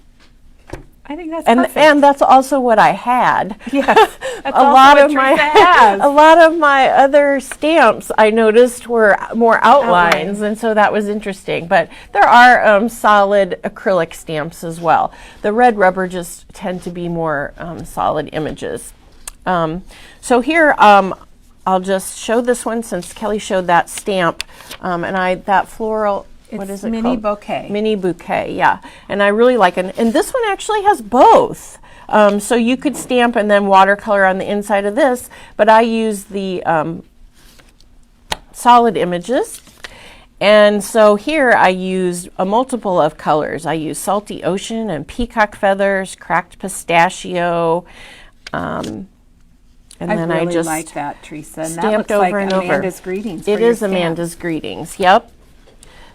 Speaker 2: I think that's perfect.
Speaker 3: and that's also what I had.
Speaker 2: Yes, that's
Speaker 3: a
Speaker 2: also
Speaker 3: lot
Speaker 2: what
Speaker 3: of my
Speaker 2: Teresa has.
Speaker 3: a lot of my other stamps I noticed were more outlines, and so that was interesting. But there are solid acrylic stamps as well. The red rubber just tend to be more solid images. So here I'll just show this one since Kelly showed that stamp. And that floral, what is it
Speaker 2: mini
Speaker 3: called?
Speaker 2: bouquet.
Speaker 3: Mini bouquet, yeah. And I really like it. And this one actually has both. So you could stamp and then watercolor on the inside of this, but I use the solid images. And so here I used a multiple of colors. I used Salty Ocean and Peacock Feathers, Cracked Pistachio, and then I just
Speaker 2: like that, Teresa. And that
Speaker 3: stamped
Speaker 2: looks
Speaker 3: over
Speaker 2: like
Speaker 3: and over.
Speaker 2: Amanda's greetings.
Speaker 3: It is Amanda's greetings, yep.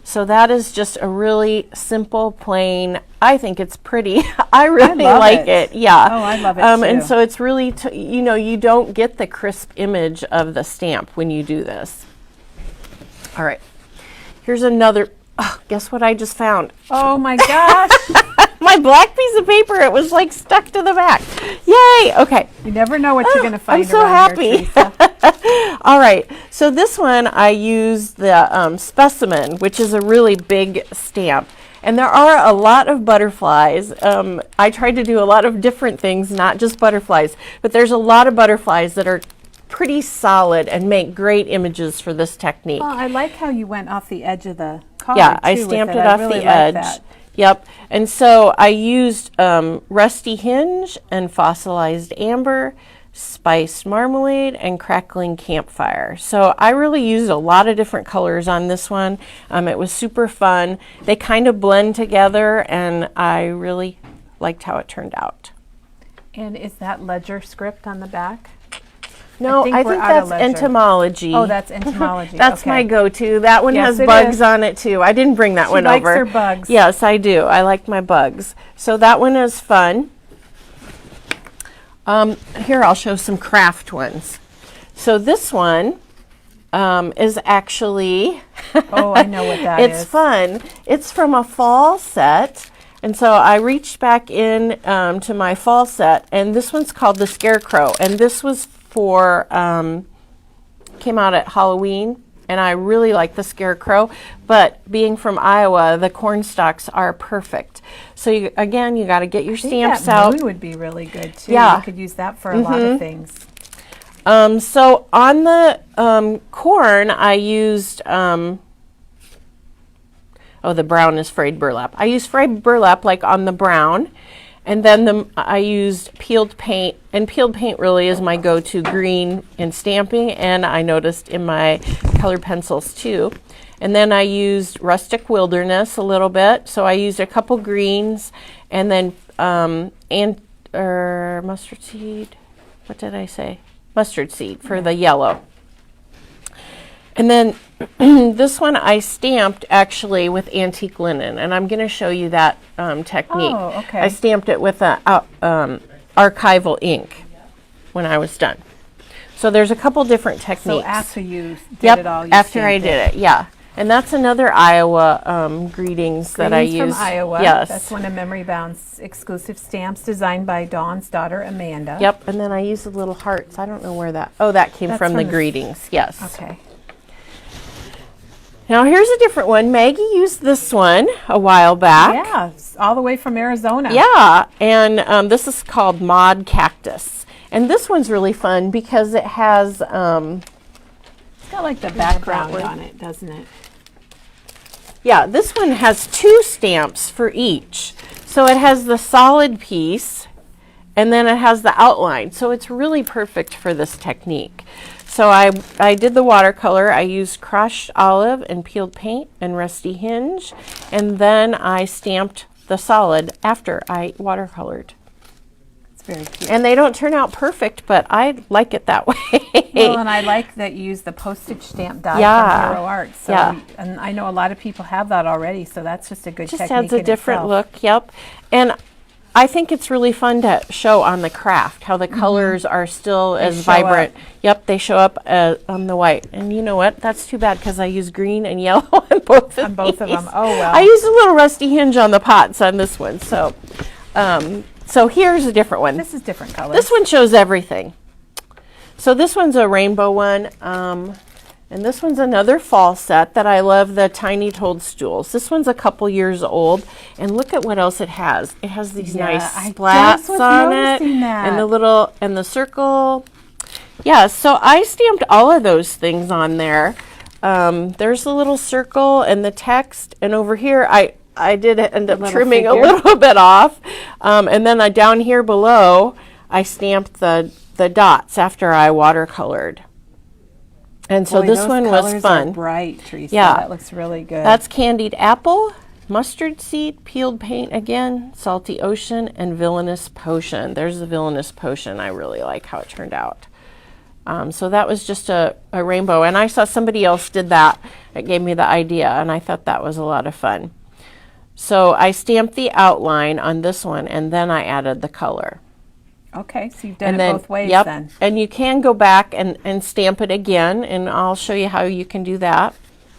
Speaker 3: So that is just a really simple, plain, I think it's pretty. I really like it. Yeah.
Speaker 2: Oh, I love it too.
Speaker 3: And so it's really, you know, you don't get the crisp image of the stamp when you do this. All right. Here's another, guess what I just found?
Speaker 2: Oh my gosh.
Speaker 3: My black piece of paper, it was like stuck to the back. Yay, okay.
Speaker 2: You never know what you're going to find
Speaker 3: I'm so
Speaker 2: around
Speaker 3: happy.
Speaker 2: here, Teresa.
Speaker 3: All right, so this one I used the specimen, which is a really big stamp. And there are a lot of butterflies. I tried to do a lot of different things, not just butterflies, but there's a lot of butterflies that are pretty solid and make great images for this technique.
Speaker 2: Well, I like how you went off the edge of the card.
Speaker 3: Yeah, I
Speaker 2: too, with
Speaker 3: stamped it
Speaker 2: I
Speaker 3: off
Speaker 2: really
Speaker 3: the
Speaker 2: like
Speaker 3: edge.
Speaker 2: that.
Speaker 3: Yep. And so I used Rusty Hinge and Fossilized Amber, Spiced Marmalade, and Crackling Campfire. So I really used a lot of different colors on this one. It was super fun. They kind of blend together, and I really liked how it turned out.
Speaker 2: And is that ledger script on the back?
Speaker 3: No, I think that's entomology.
Speaker 2: Oh, that's entomology.
Speaker 3: That's
Speaker 2: okay.
Speaker 3: my go-to. That one
Speaker 2: Yes,
Speaker 3: has
Speaker 2: it
Speaker 3: bugs
Speaker 2: is.
Speaker 3: on it too. I didn't bring that one
Speaker 2: She likes
Speaker 3: over.
Speaker 2: her bugs.
Speaker 3: Yes, I do. I like my bugs. So that one is fun. Here, I'll show some craft ones. So this one is actually...
Speaker 2: Oh, I know what that is.
Speaker 3: It's fun. It's from a fall set. And so I reached back in to my fall set, and this one's called The Scarecrow. And this was for, came out at Halloween, and I really like the Scarecrow. But being from Iowa, the corn stalks are perfect. So again, you got to get your stamps
Speaker 2: that
Speaker 3: out.
Speaker 2: moon would be really good too.
Speaker 3: Yeah.
Speaker 2: You could use that for a lot of things.
Speaker 3: So on the corn, I used, the brown is frayed burlap. I used frayed burlap like on the brown. And then I used peeled paint, and peeled paint really is my go-to green in stamping, and I noticed in my colored pencils too. And then I used Rustic Wilderness a little bit, so I used a couple greens, and then mustard seed, what did I say? Mustard seed for the yellow. And then this one I stamped actually with antique linen, and I'm going to show you that technique.
Speaker 2: Oh, okay.
Speaker 3: I stamped it with archival ink when I was done. So there's a couple different techniques.
Speaker 2: So after you did it all, you
Speaker 3: after I
Speaker 2: stamped
Speaker 3: did it, yeah. And that's another Iowa greetings that I use.
Speaker 2: Greetings from Iowa.
Speaker 3: Yes.
Speaker 2: That's one of Memory Bound's exclusive stamps designed by Dawn's daughter, Amanda.
Speaker 3: Yep, and then I used the little hearts. I don't know where that, that came from the greetings, yes.
Speaker 2: Okay.
Speaker 3: Now here's a different one. Maggie used this one a while back.
Speaker 2: Yeah, all the way from Arizona.
Speaker 3: Yeah, and this is called Mod Cactus. And this one's really fun because it has...
Speaker 2: It's got like the background on it, doesn't it?
Speaker 3: Yeah, this one has 2 stamps for each. So it has the solid piece, and then it has the outline. So it's really perfect for this technique. So I did the watercolor. I used crushed olive and peeled paint and Rusty Hinge, and then I stamped the solid after I watercolored.
Speaker 2: It's very cute.
Speaker 3: And they don't turn out perfect, but I like it that way.
Speaker 2: Well, and I like that you use the postage stamp die
Speaker 3: Yeah.
Speaker 2: from Hero Art. So,
Speaker 3: Yeah.
Speaker 2: and I know a lot of people have that already, so that's just a good
Speaker 3: Just
Speaker 2: technique
Speaker 3: adds a
Speaker 2: in
Speaker 3: different
Speaker 2: itself.
Speaker 3: look, yep. And I think it's really fun to show on the craft how the colors are still as
Speaker 2: show
Speaker 3: vibrant.
Speaker 2: up.
Speaker 3: Yep, they show up on the white. And you know what? That's too bad because I use green and yellow on both of
Speaker 2: On both of
Speaker 3: these.
Speaker 2: them. Oh, well.
Speaker 3: I used a little Rusty Hinge on the pots on this one. So, so here's a different one.
Speaker 2: This is different colors.
Speaker 3: This one shows everything. So this one's a rainbow one. And this one's another fall set that I love, the tiny toadstools. This one's a couple years old, and look at what else it has. It has these nice
Speaker 2: I
Speaker 3: splats
Speaker 2: just was
Speaker 3: on it,
Speaker 2: noticing that.
Speaker 3: and the little, and the circle. Yeah, so I stamped all of those things on there. There's a little circle and the text, and over here I did end up trimming a little bit off. And then down here below, I stamped the dots after I watercolored. And so this one was fun.
Speaker 2: Are bright, Teresa.
Speaker 3: Yeah.
Speaker 2: That looks really good.
Speaker 3: That's candied apple, mustard seed, peeled paint again, salty ocean, and villainous potion. There's the villainous potion. I really like how it turned out. So that was just a rainbow. And I saw somebody else did that. It gave me the idea, and I thought that was a lot of fun. So I stamped the outline on this one, and then I added the color.
Speaker 2: Okay, so you've done it both ways then.
Speaker 3: And you can go back and stamp it again, and I'll show you how you can do that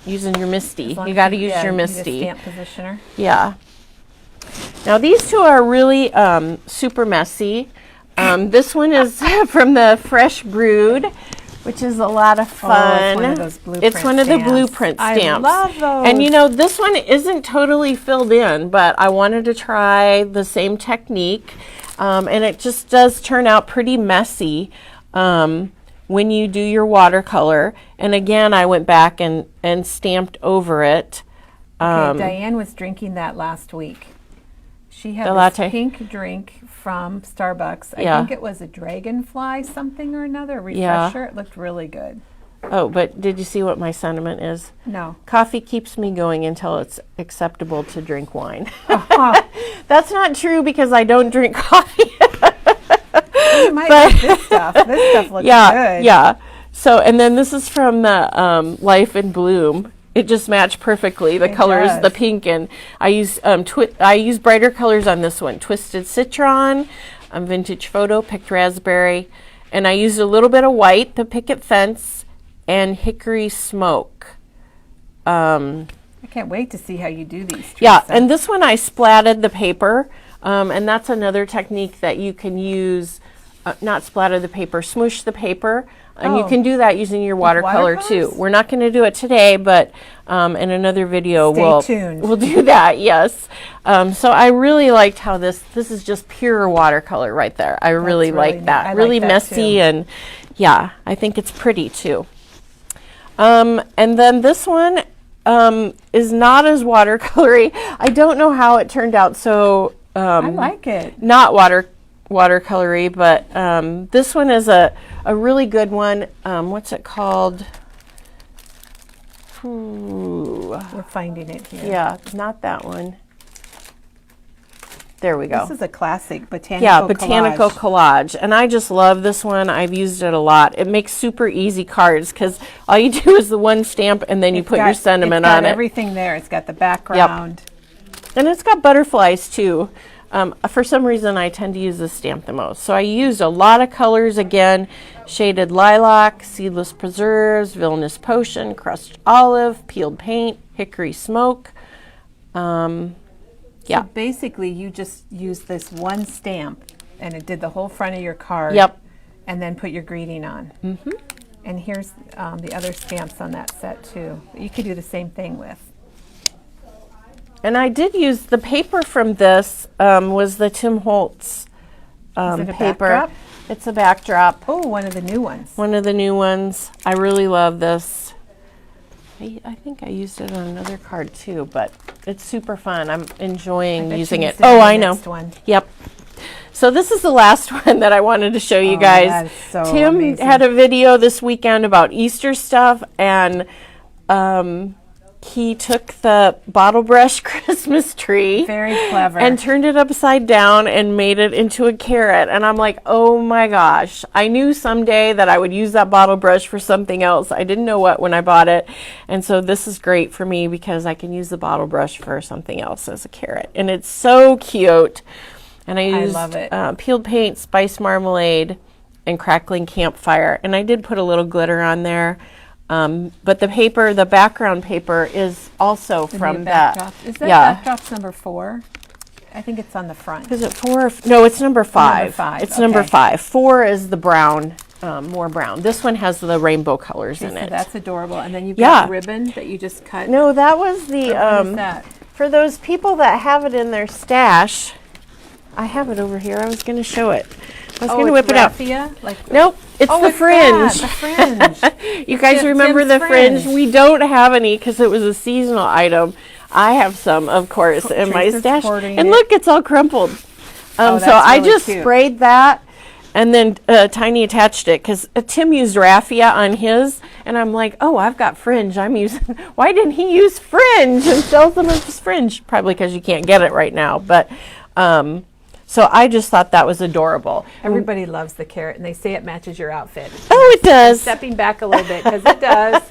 Speaker 3: using your MISTI. You got to use your MISTI.
Speaker 2: Stamp positioner.
Speaker 3: Yeah. Now these two are really super messy. This one is from the Fresh Brood, which is a lot of fun.
Speaker 2: Oh, it's one of those blueprint
Speaker 3: It's one of the blueprint stamps.
Speaker 2: I love those.
Speaker 3: And you know, this one isn't totally filled in, but I wanted to try the same technique. And it just does turn out pretty messy when you do your watercolor. And again, I went back and stamped over it.
Speaker 2: Okay, Diane was drinking that last week. She had this pink drink from Starbucks. I think it was a dragonfly something or another, a refresher. Yeah. It looked really good.
Speaker 3: Oh, but did you see what my sentiment is?
Speaker 2: No.
Speaker 3: Coffee keeps me going until it's acceptable to drink wine.
Speaker 2: Uh-huh.
Speaker 3: That's not true because I don't drink coffee.
Speaker 2: You might like this stuff. This stuff looks good.
Speaker 3: Yeah. So, and then this is from the Life in Bloom. It just matched perfectly. The colors, the pink, and I use brighter colors on this one. Twisted Citron, Vintage Photo, Picked Raspberry, and I used a little bit of white, the Picket Fence, and Hickory Smoke.
Speaker 2: I can't wait to see how you do these. Teresa.
Speaker 3: Yeah, and this one I splatted the paper, and that's another technique that you can use. Not splatter the paper, smoosh the paper. And you can do that using your watercolor too. We're not going to do it today, but in another video we'll do that. Yes. So I really liked how this is just pure watercolor right there. I really like that. Really messy, and yeah, I think it's pretty too. And then this one is not as watercolory. I don't know how it turned out. So
Speaker 2: I like it.
Speaker 3: Not watercolory, but this one is a really good one. What's it called?
Speaker 2: Ooh. We're finding it here.
Speaker 3: Yeah, not that one. There we go.
Speaker 2: This is a classic botanical
Speaker 3: collage. And I just love this one. I've used it a lot. It makes super easy cards because all you do is the one stamp and then you put your sentiment on it.
Speaker 2: It's got everything there. It's got the background.
Speaker 3: Yep. And it's got butterflies too. For some reason, I tend to use this stamp the most. So I used a lot of colors again. Shaded Lilac, Seedless Preserves, Villainous Potion, Crushed Olive, Peeled Paint, Hickory Smoke.
Speaker 2: So basically, you just used this one stamp, and it did the whole front of your card.
Speaker 3: Yep.
Speaker 2: And then put your greeting on. Mm-hmm. And here's the other stamps on that set, too. You could do the same thing with.
Speaker 3: And I did use the paper from this, was the Tim Holtz
Speaker 2: Is it a
Speaker 3: paper.
Speaker 2: backdrop?
Speaker 3: It's a backdrop.
Speaker 2: Oh, one of the new ones.
Speaker 3: One of the new ones. I really love this. I think I used it on another card too, but it's super fun. I'm enjoying using it. Oh, I know.
Speaker 2: One.
Speaker 3: Yep. So this is the last one that I wanted to show you guys.
Speaker 2: That is so
Speaker 3: Tim
Speaker 2: amazing.
Speaker 3: had a video this weekend about Easter stuff, and he took the bottle brush Christmas tree.
Speaker 2: Very clever.
Speaker 3: And turned it upside down and made it into a carrot. And I'm like, oh my gosh. I knew someday that I would use that bottle brush for something else. I didn't know what when I bought it. And so this is great for me because I can use the bottle brush for something else as a carrot. And it's so cute. And I used
Speaker 2: love it.
Speaker 3: Peeled paint, spice marmalade, and crackling campfire. And I did put a little glitter on there. But the paper, the background paper, is also from that.
Speaker 2: Is that backdrop's number 4? I think it's on the front.
Speaker 3: Is it 4? No, it's number 5.
Speaker 2: Number 5.
Speaker 3: It's number 5. 4 is the brown, more brown. This one has the rainbow colors in it.
Speaker 2: That's adorable. And then you've got ribbon that you just cut.
Speaker 3: No, that was the,
Speaker 2: what is that?
Speaker 3: For those people that have it in their stash, I have it over here. I was going to show it. I was going to whip it out.
Speaker 2: Like
Speaker 3: Nope. It's
Speaker 2: Oh,
Speaker 3: the
Speaker 2: it's
Speaker 3: fringe.
Speaker 2: that, the fringe.
Speaker 3: You guys remember
Speaker 2: Tim's
Speaker 3: the fringe?
Speaker 2: fringe.
Speaker 3: We don't have any because it was a seasonal item. I have some, of course, in my
Speaker 2: Teresa's
Speaker 3: stash.
Speaker 2: hoarding
Speaker 3: And
Speaker 2: it.
Speaker 3: look, it's all crumpled.
Speaker 2: Oh,
Speaker 3: So
Speaker 2: that's
Speaker 3: I
Speaker 2: really
Speaker 3: just
Speaker 2: cute.
Speaker 3: sprayed that, and then Tiny attached it because Tim used raffia on his, and I'm like, oh, I've got fringe. I'm using. Why didn't he use fringe and sell some of his fringe? Probably because you can't get it right now. But so I just thought that was adorable.
Speaker 2: Everybody loves the carrot, and they say it matches your outfit.
Speaker 3: Oh, it does.
Speaker 2: Stepping back a little bit, because it does.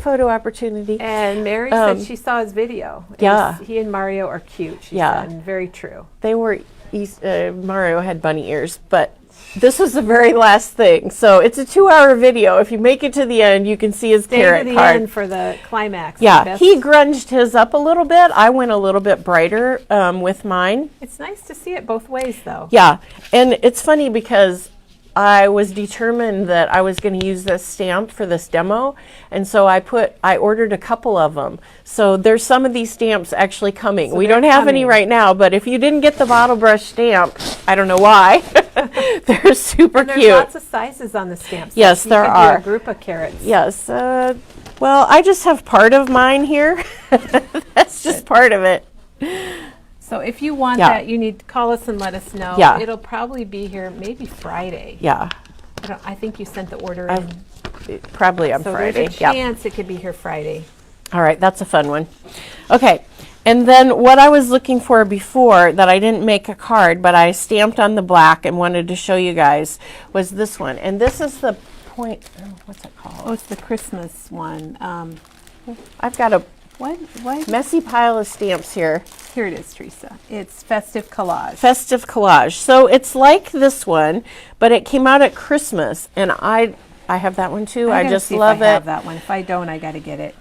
Speaker 3: Photo opportunity.
Speaker 2: And Mary said she saw his video.
Speaker 3: Yeah.
Speaker 2: He and Mario are cute, she
Speaker 3: Yeah.
Speaker 2: said, and very true.
Speaker 3: They were Mario had bunny ears, but this was the very last thing. So it's a 2-hour video. If you make it to the end, you can see his
Speaker 2: Stay
Speaker 3: carrot
Speaker 2: to the
Speaker 3: card.
Speaker 2: end for the climax.
Speaker 3: Yeah,
Speaker 2: Best-
Speaker 3: he grunged his up a little bit. I went a little bit brighter with mine.
Speaker 2: It's nice to see it both ways, though.
Speaker 3: Yeah, and it's funny because I was determined that I was going to use this stamp for this demo, and so I ordered a couple of them. So there's some of these stamps actually coming.
Speaker 2: So
Speaker 3: we
Speaker 2: they're
Speaker 3: don't have any
Speaker 2: coming.
Speaker 3: right now, but if you didn't get the bottle brush stamp, I don't know why. They're super
Speaker 2: And there's
Speaker 3: cute.
Speaker 2: lots of sizes on the stamps.
Speaker 3: Yes,
Speaker 2: You
Speaker 3: there
Speaker 2: could do
Speaker 3: are.
Speaker 2: a group of carrots.
Speaker 3: Yes. Well, I just have part of mine here. That's just part of it.
Speaker 2: So if you want
Speaker 3: Yeah.
Speaker 2: that, you need to call us and let us know.
Speaker 3: Yeah.
Speaker 2: It'll probably be here maybe Friday.
Speaker 3: Yeah,
Speaker 2: I think you sent the order in.
Speaker 3: probably on
Speaker 2: So
Speaker 3: Friday.
Speaker 2: there's a
Speaker 3: Yeah.
Speaker 2: chance it could be here Friday.
Speaker 3: All right, that's a fun one. Okay, and then what I was looking for before that I didn't make a card, but I stamped on the black and wanted to show you guys was this one. And this is the point, what's it called?
Speaker 2: Oh, it's the Christmas one.
Speaker 3: I've got a
Speaker 2: What?
Speaker 3: messy pile of stamps here.
Speaker 2: Here it is, Teresa. It's Festive Collage.
Speaker 3: Festive collage. So it's like this one, but it came out at Christmas, and I have that one too. I
Speaker 2: gotta
Speaker 3: just
Speaker 2: see
Speaker 3: love
Speaker 2: if I have
Speaker 3: it.
Speaker 2: that one. If I don't, I got to get it.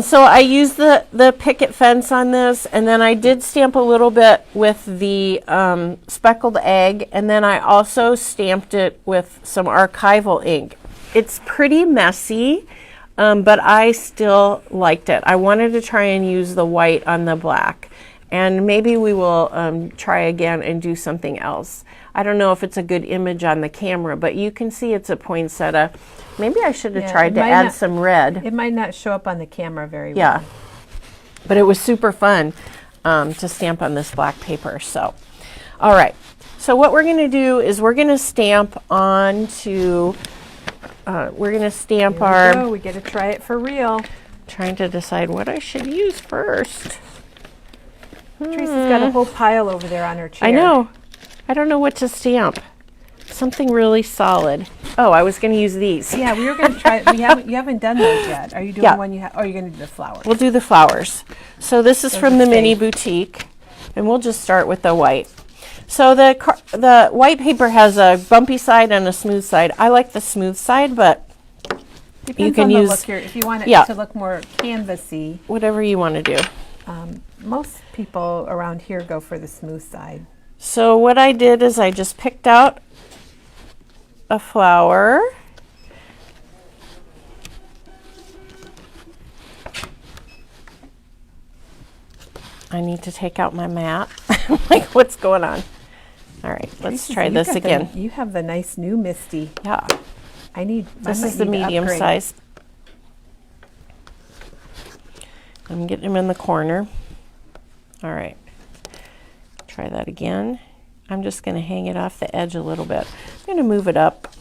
Speaker 3: So I used the picket fence on this, and then I did stamp a little bit with the speckled egg, and then I also stamped it with some archival ink. It's pretty messy, but I still liked it. I wanted to try and use the white on the black, and maybe we will try again and do something else. I don't know if it's a good image on the camera, but you can see it's a poinsettia. Maybe I should have
Speaker 2: Yeah,
Speaker 3: tried
Speaker 2: it
Speaker 3: to
Speaker 2: might
Speaker 3: add
Speaker 2: not-
Speaker 3: some red.
Speaker 2: It might not show up on the camera very well.
Speaker 3: Yeah, but it was super fun to stamp on this black paper. So, all right. So what we're going to do is we're going to stamp onto. We're going to stamp our.
Speaker 2: Oh, we get to try it for real.
Speaker 3: Trying to decide what I should use first.
Speaker 2: Teresa's got a whole pile over there on her chair.
Speaker 3: I know. I don't know what to stamp. Something really solid. Oh, I was going to use these.
Speaker 2: Yeah, we were going to try. You haven't done those yet. Are you doing
Speaker 3: Yeah.
Speaker 2: one you have? Oh, you're going to do the flowers.
Speaker 3: We'll do the flowers. So this is
Speaker 2: Those
Speaker 3: from
Speaker 2: are
Speaker 3: the Mini
Speaker 2: safe.
Speaker 3: Boutique, and we'll just start with the white. So the white paper has a bumpy side and a smooth side. I like the smooth side, but
Speaker 2: Depends
Speaker 3: you can
Speaker 2: on the
Speaker 3: use-
Speaker 2: look here. If you want it
Speaker 3: Yeah.
Speaker 2: to look more canvassy,
Speaker 3: whatever you want to do.
Speaker 2: most people around here go for the smooth side.
Speaker 3: So what I did is I just picked out a flower. I need to take out my mat. Like, what's going on? All right, let's
Speaker 2: Teresa,
Speaker 3: try
Speaker 2: you've
Speaker 3: this
Speaker 2: got
Speaker 3: again.
Speaker 2: You have the nice new Misty.
Speaker 3: Yeah,
Speaker 2: I
Speaker 3: this
Speaker 2: might
Speaker 3: is the
Speaker 2: need to
Speaker 3: medium
Speaker 2: upgrade.
Speaker 3: size. I'm getting him in the corner. All right, try that again. I'm just going to hang it off the edge a little bit. I'm going to move it up.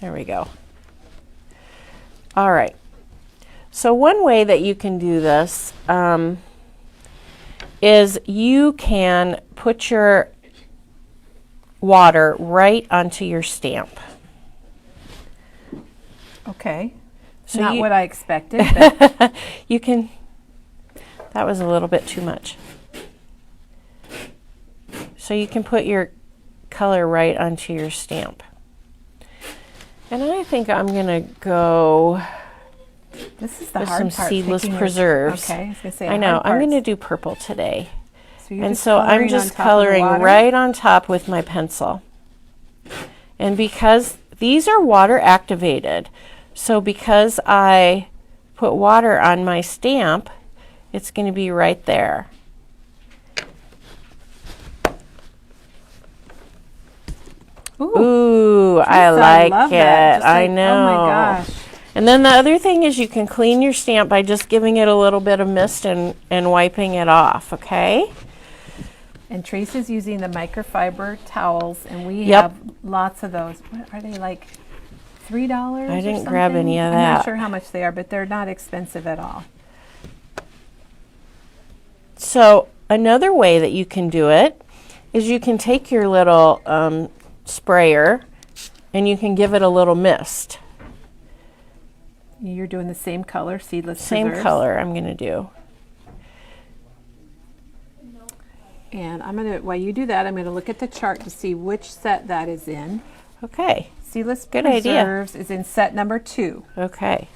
Speaker 3: There we go. All right. So one way that you can do this is you can put your water right onto your stamp.
Speaker 2: Okay.
Speaker 3: So
Speaker 2: Not
Speaker 3: you-
Speaker 2: what I expected. But
Speaker 3: You can, that was a little bit too much. So you can put your color right onto your stamp. And I think I'm going to go
Speaker 2: this is the
Speaker 3: with
Speaker 2: hard
Speaker 3: some
Speaker 2: part.
Speaker 3: seedless
Speaker 2: picking your-
Speaker 3: preserves.
Speaker 2: Okay, I was going to say.
Speaker 3: I
Speaker 2: the
Speaker 3: know,
Speaker 2: hard
Speaker 3: I'm going to
Speaker 2: parts.
Speaker 3: do purple today.
Speaker 2: So you're
Speaker 3: And
Speaker 2: just
Speaker 3: so I'm
Speaker 2: coloring
Speaker 3: just
Speaker 2: on top of the
Speaker 3: coloring
Speaker 2: water?
Speaker 3: right on top with my pencil. And because these are water activated, so because I put water on my stamp, it's going to be right there. Ooh, I
Speaker 2: Teresa,
Speaker 3: like
Speaker 2: love
Speaker 3: it.
Speaker 2: that. Just
Speaker 3: I
Speaker 2: like,
Speaker 3: know.
Speaker 2: oh my gosh.
Speaker 3: And then the other thing is you can clean your stamp by just giving it a little bit of mist and wiping it off, okay?
Speaker 2: And Teresa's using the microfiber towels, and we
Speaker 3: Yep.
Speaker 2: have lots of those. What are they, like $3?
Speaker 3: I
Speaker 2: or
Speaker 3: didn't grab any of
Speaker 2: I'm
Speaker 3: that.
Speaker 2: not sure how much they are, but they're not expensive at all.
Speaker 3: So another way that you can do it is you can take your little sprayer and you can give it a little mist.
Speaker 2: You're doing the same color, Seedless
Speaker 3: Same
Speaker 2: Preserves.
Speaker 3: color I'm going to do.
Speaker 2: And I'm going to, while you do that, I'm going to look at the chart to see which set that is in.
Speaker 3: Okay.
Speaker 2: Seedless
Speaker 3: Good idea.
Speaker 2: Preserves is in set number 2.
Speaker 3: Okay.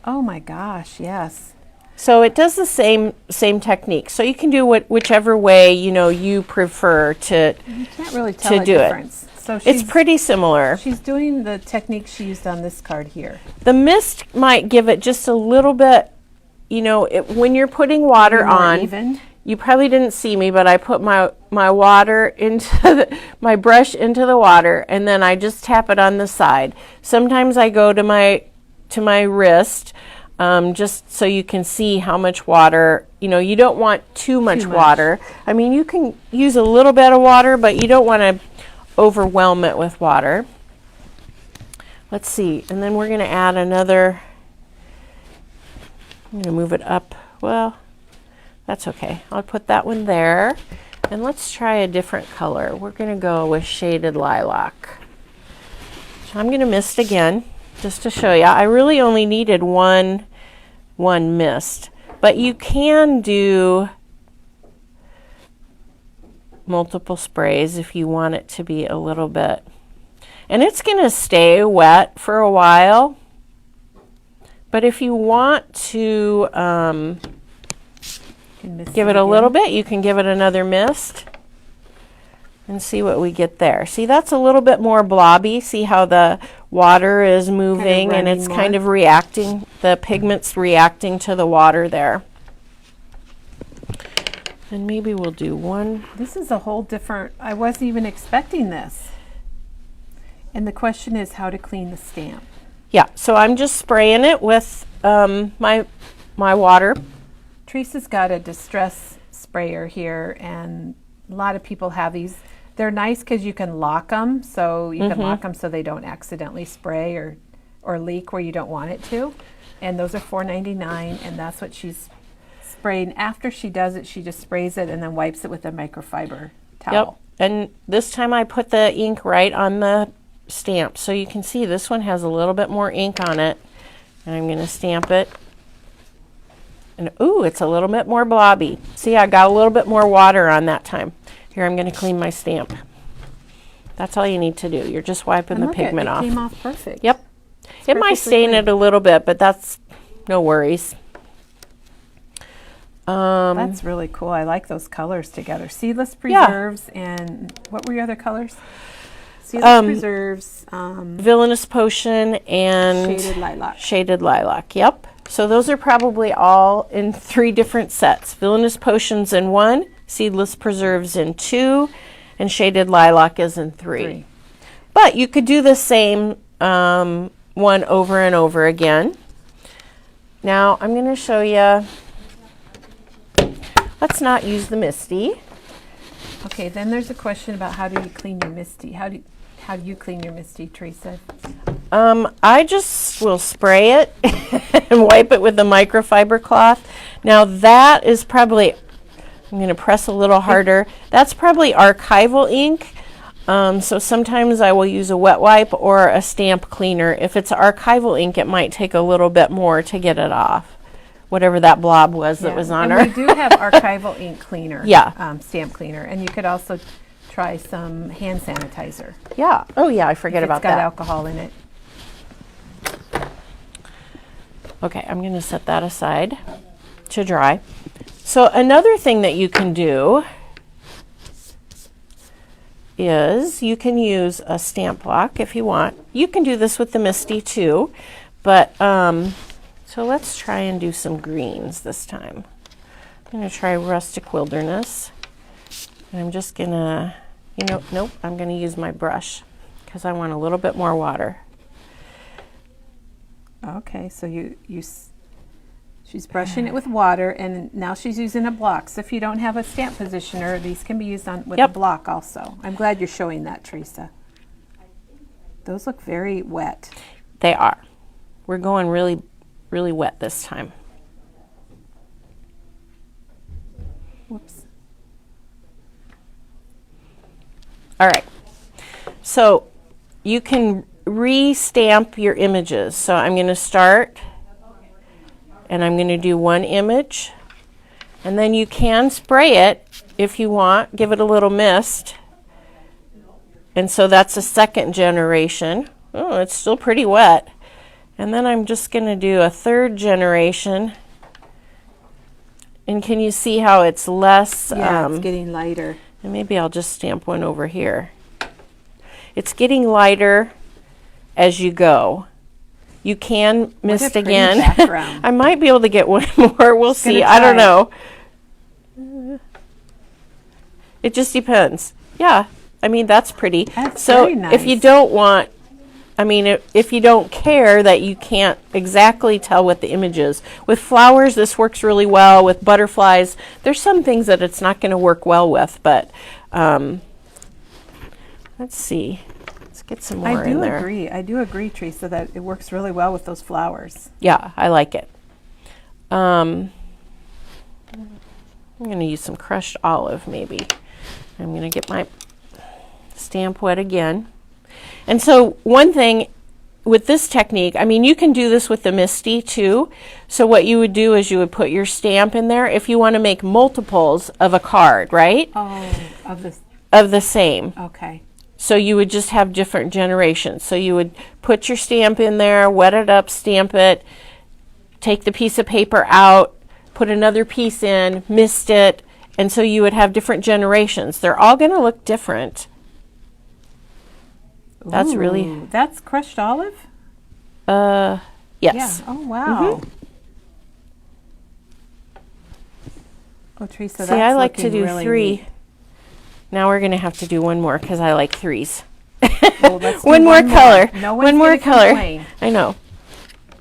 Speaker 2: Oh my gosh, yes.
Speaker 3: So it does the same technique. So you can do whichever way you prefer to.
Speaker 2: You can't really tell a
Speaker 3: do it.
Speaker 2: difference. So
Speaker 3: It's pretty similar.
Speaker 2: She's doing the technique she used on this card here.
Speaker 3: The mist might give it just a little bit. When you're putting water
Speaker 2: More
Speaker 3: on,
Speaker 2: even.
Speaker 3: you probably didn't see me, but I put my water into my brush into the water, and then I just tap it on the side. Sometimes I go to my wrist, just so you can see how much water. You don't want too much water. I mean, you can use a little bit of water, but you don't want to overwhelm it with water. Let's see, and then we're going to add another. I'm going to move it up. Well, that's okay. I'll put that one there. And let's try a different color. We're going to go with Shaded Lilac. So I'm going to mist again, just to show you. I really only needed one mist. But you can do multiple sprays if you want it to be a little bit. And it's going to stay wet for a while. But if you want to give it a little bit, you can give it another mist and see what we get there. See, that's a little bit more blobby. See how the water is moving and it's kind of reacting, the pigment's reacting to the water there. And maybe we'll do one.
Speaker 2: This is a whole different, I wasn't even expecting this. And the question is how to clean the stamp.
Speaker 3: Yeah, so I'm just spraying it with my water.
Speaker 2: Teresa's got a distress sprayer here, and a lot of people have these. They're nice because you can lock them, so you can lock them so they don't accidentally spray or leak where you don't want it to. And those are $4.99, and that's what she's spraying. After she does it, she just sprays it and then wipes it with a microfiber towel.
Speaker 3: Yep, and this time I put the ink right on the stamp, so you can see this one has a little bit more ink on it, and I'm going to stamp it, and ooh, it's a little bit more blobby. See, I got a little bit more water on that time. Here, I'm going to clean my stamp. That's all you need to do. You're just wiping the pigment off.
Speaker 2: It came off perfect.
Speaker 3: Yep. It might stain it a little bit, but that's no worries.
Speaker 2: That's really cool. I like those colors together. Seedless Preserves and what were your other colors? Seedless Preserves,
Speaker 3: Villainous Potion and
Speaker 2: Shaded Lilac.
Speaker 3: Shaded Lilac, yep. So those are probably all in 3 different sets. Villainous Potions in 1, Seedless Preserves in 2, and Shaded Lilac is in 3. But you could do the same one over and over again. Now I'm going to show you. Let's not use the Misty.
Speaker 2: Okay, then there's a question about how do you clean your Misty? How do you clean your Misty, Teresa?
Speaker 3: I just will spray it and wipe it with the microfiber cloth. Now that is probably, I'm going to press a little harder. That's probably archival ink. So sometimes I will use a wet wipe or a stamp cleaner. If it's archival ink, it might take a little bit more to get it off. Whatever that blob was that was on her.
Speaker 2: And we do have archival ink cleaner.
Speaker 3: Yeah.
Speaker 2: Stamp cleaner. And you could also try some hand sanitizer.
Speaker 3: Yeah. Oh yeah, I forget about
Speaker 2: that. It's got
Speaker 3: that.
Speaker 2: alcohol in it.
Speaker 3: Okay, I'm going to set that aside to dry. So another thing that you can do is you can use a stamp block if you want. You can do this with the Misty too, but so let's try and do some greens this time. I'm going to try Rustic Wilderness. And I'm just gonna, nope, I'm gonna use my brush because I want a little bit more water.
Speaker 2: Okay, so she's brushing it with water, and now she's using a block. So if you don't have a stamp positioner, these can be used with a block also. I'm glad you're showing that, Teresa. Those look very wet.
Speaker 3: They are. We're going really, really wet this time.
Speaker 2: Whoops.
Speaker 3: All right, so you can re-stamp your images. So I'm going to start, and I'm going to do one image, and then you can spray it if you want, give it a little mist. And so that's a second generation. Oh, it's still pretty wet. And then I'm just going to do a third generation. And can you see how it's less?
Speaker 2: Yeah, it's getting lighter.
Speaker 3: And maybe I'll just stamp one over here. It's getting lighter as you go. You can mist again. I might be able to get one more. We'll see. I don't know. It just depends. Yeah, I mean, that's pretty.
Speaker 2: That's
Speaker 3: so
Speaker 2: very nice.
Speaker 3: If you don't want, I mean, if you don't care that you can't exactly tell what the image is. With flowers, this works really well. With butterflies, there's some things that it's not going to work well with, but let's see. Let's get some more in there.
Speaker 2: I do agree, Teresa, that it works really well with those flowers.
Speaker 3: Yeah, I like it. I'm going to use some crushed olive, maybe. I'm going to get my stamp wet again. And so one thing with this technique, I mean, you can do this with the Misty too. So what you would do is you would put your stamp in there if you want to make multiples of a card, right?
Speaker 2: Oh,
Speaker 3: of the same.
Speaker 2: Okay.
Speaker 3: So you would just have different generations. So you would put your stamp in there, wet it up, stamp it, take the piece of paper out, put another piece in, mist it, and so you would have different generations. They're all going to look different. That's
Speaker 2: Ooh, that's crushed olive?
Speaker 3: Yes.
Speaker 2: Yeah. Oh, wow.
Speaker 3: Mm-hmm.
Speaker 2: Oh, Teresa,
Speaker 3: See, I like to do
Speaker 2: really
Speaker 3: 3.
Speaker 2: Neat.
Speaker 3: Now we're going to have to do one more because I like 3s.
Speaker 2: Well, let's do
Speaker 3: one more color.
Speaker 2: No
Speaker 3: one more color.
Speaker 2: Complain.
Speaker 3: I know.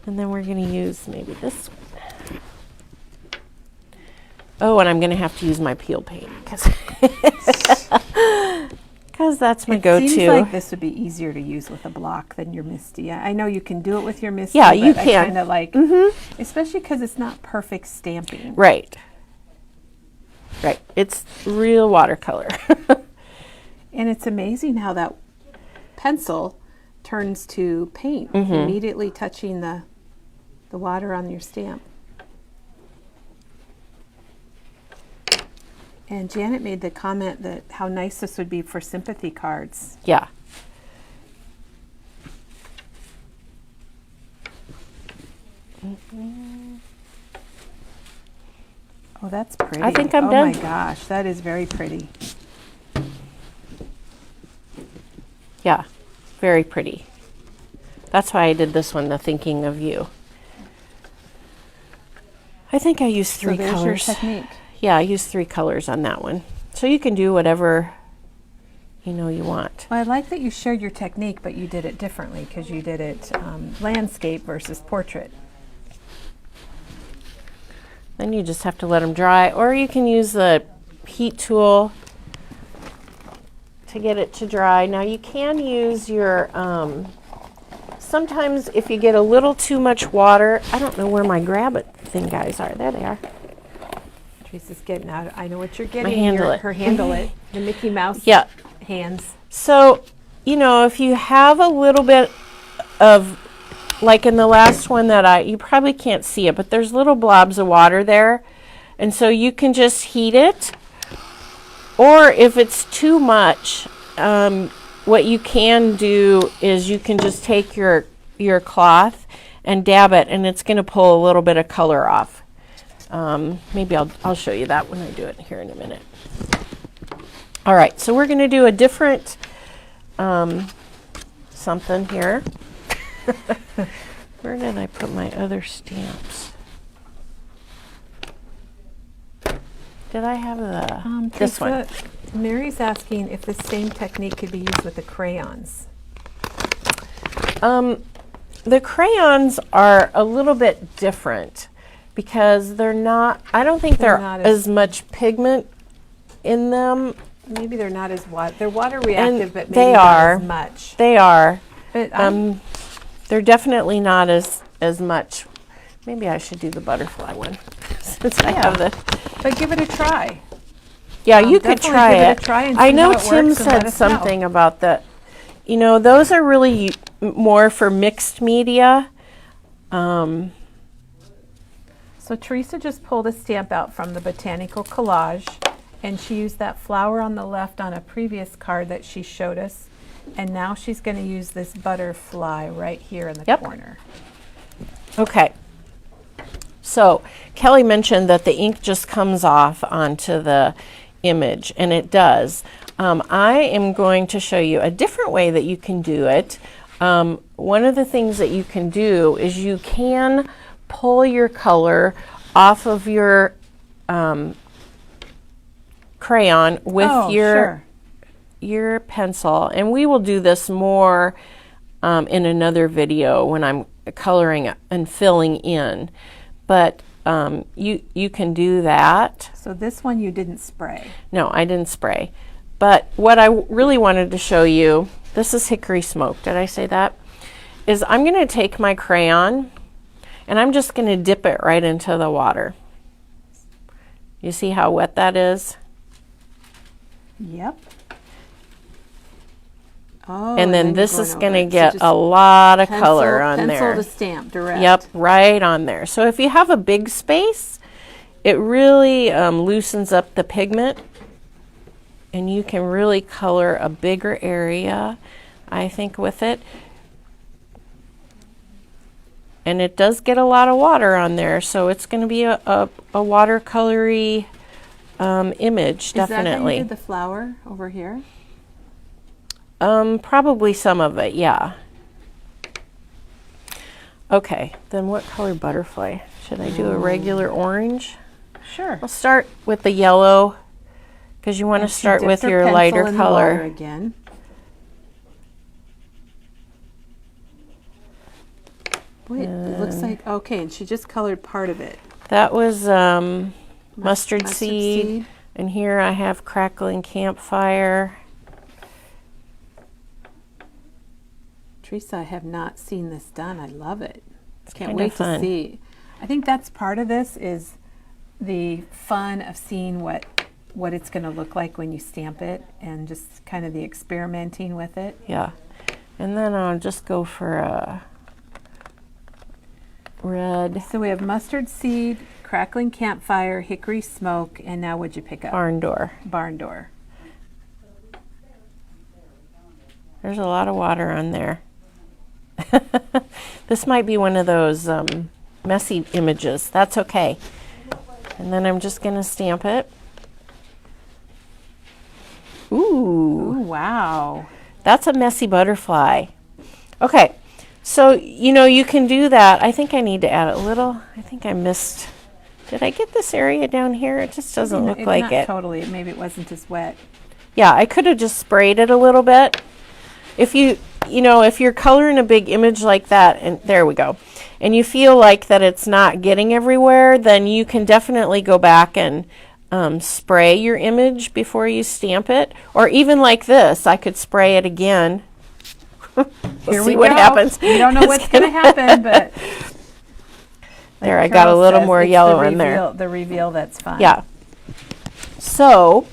Speaker 3: And then we're going to use maybe this one. Oh, and I'm going to have to use my peel paint because that's my go-to.
Speaker 2: It seems like this would be easier to use with a block than your Misty. I know you can do it with your Misty.
Speaker 3: Yeah,
Speaker 2: but
Speaker 3: you can.
Speaker 2: I kind of like, especially because it's not perfect stamping.
Speaker 3: Right. Right. It's real watercolor.
Speaker 2: And it's amazing how that pencil turns to paint, immediately touching the water on your stamp. And Janet made the comment that how nice this would be for sympathy cards.
Speaker 3: Yeah.
Speaker 2: Oh, that's pretty.
Speaker 3: I think I'm done.
Speaker 2: Oh my gosh, that is very pretty.
Speaker 3: Yeah, very pretty. That's why I did this one, the Thinking of You. I think I used 3
Speaker 2: so there's
Speaker 3: colors.
Speaker 2: Your technique.
Speaker 3: Yeah, I used 3 colors on that one. So you can do whatever you want.
Speaker 2: Well, I like that you shared your technique, but you did it differently because you did it landscape versus portrait.
Speaker 3: Then you just have to let them dry, or you can use the heat tool to get it to dry. Now you can use your, sometimes if you get a little too much water, I don't know where my grab it thing guys are. There they are.
Speaker 2: Teresa's getting out. I know what you're getting.
Speaker 3: My handle it.
Speaker 2: Her handle it. The Mickey Mouse hands.
Speaker 3: So, if you have a little bit of, like in the last one that you probably can't see it, but there's little blobs of water there. And so you can just heat it. Or if it's too much, what you can do is you can just take your cloth and dab it, and it's going to pull a little bit of color off. Maybe I'll show you that when I do it here in a minute. All right, so we're going to do a different something here. Where did I put my other stamps? Did I have this one?
Speaker 2: Mary's asking if the same technique could be used with the crayons.
Speaker 3: The crayons are a little bit different because they're not, I don't think
Speaker 2: They're
Speaker 3: they're
Speaker 2: not
Speaker 3: as much pigment in them.
Speaker 2: Maybe they're not as they're water reactive, but maybe
Speaker 3: they
Speaker 2: not
Speaker 3: are.
Speaker 2: as much.
Speaker 3: They are.
Speaker 2: But
Speaker 3: They're definitely not as much. Maybe I should do the butterfly one since I have the.
Speaker 2: But give it a try.
Speaker 3: Yeah, you could
Speaker 2: definitely
Speaker 3: try
Speaker 2: give it
Speaker 3: it.
Speaker 2: a try and
Speaker 3: I
Speaker 2: see
Speaker 3: know
Speaker 2: how it
Speaker 3: Tim
Speaker 2: works and let
Speaker 3: said
Speaker 2: us know.
Speaker 3: something about that. You know, those are really more for mixed media.
Speaker 2: So Teresa just pulled a stamp out from the botanical collage, and she used that flower on the left on a previous card that she showed us, and now she's going to use this butterfly right here in the corner.
Speaker 3: Okay. So Kelly mentioned that the ink just comes off onto the image, and it does. I am going to show you a different way that you can do it. One of the things that you can do is you can pull your
Speaker 2: Oh,
Speaker 3: color off of your crayon with your pencil, and we will do this more in another video when I'm coloring and filling in, but you can do that.
Speaker 2: So this one you didn't spray.
Speaker 3: No, I didn't spray, but what I really wanted to show you, this is hickory smoke, did I say that? Is I'm going to take my crayon and I'm just going to dip it right into the water. You see how wet that is?
Speaker 2: Yep. Oh,
Speaker 3: and then this
Speaker 2: you're
Speaker 3: is
Speaker 2: going
Speaker 3: going
Speaker 2: over
Speaker 3: to
Speaker 2: it. So
Speaker 3: get
Speaker 2: just
Speaker 3: a lot of color on
Speaker 2: pencil
Speaker 3: there.
Speaker 2: to stamp direct.
Speaker 3: Yep, right on there. So if you have a big space, it really loosens up the pigment, and you can really color a bigger area, I think, with it. And it does get a lot of water on there, so it's going to be a watercolory image, definitely.
Speaker 2: Is that how you did the flower over here?
Speaker 3: Probably some of it, yeah. Okay, then what color butterfly? Should I do a regular orange?
Speaker 2: Sure.
Speaker 3: I'll start with the yellow, because you want to start with your lighter color.
Speaker 2: Again. Boy, it looks like, okay, and she just colored part of it.
Speaker 3: That was mustard seed, and here I have crackling campfire.
Speaker 2: Teresa, I have not seen this done. I love it. Can't
Speaker 3: kind
Speaker 2: wait
Speaker 3: of fun.
Speaker 2: to see. I think that's part of this is the fun of seeing what it's going to look like when you stamp it, and just kind of the experimenting with it.
Speaker 3: Yeah, and then I'll just go for a red.
Speaker 2: So we have mustard seed, crackling campfire, hickory smoke, and now what'd you pick up?
Speaker 3: Barn door.
Speaker 2: Barn door.
Speaker 3: There's a lot of water on there. This might be one of those messy images. That's okay. And then I'm just going to stamp it. Ooh.
Speaker 2: Ooh, wow.
Speaker 3: That's a messy butterfly. Okay, so you know you can do that. I think I need to add a little. I think I missed. Did I get this area down here? It just doesn't look like
Speaker 2: not
Speaker 3: it.
Speaker 2: Totally. Maybe it wasn't as wet.
Speaker 3: Yeah, I could have just sprayed it a little bit. If if you're coloring a big image like that, and there we go, and you feel like that it's not getting everywhere, then you can definitely go back and spray your image before you stamp it. Or even like this, I could spray it again.
Speaker 2: Here
Speaker 3: see
Speaker 2: we
Speaker 3: what
Speaker 2: go.
Speaker 3: happens.
Speaker 2: We don't know what's going to happen, but
Speaker 3: there, I got a little more yellow in there.
Speaker 2: The reveal that's fun.
Speaker 3: Yeah. So,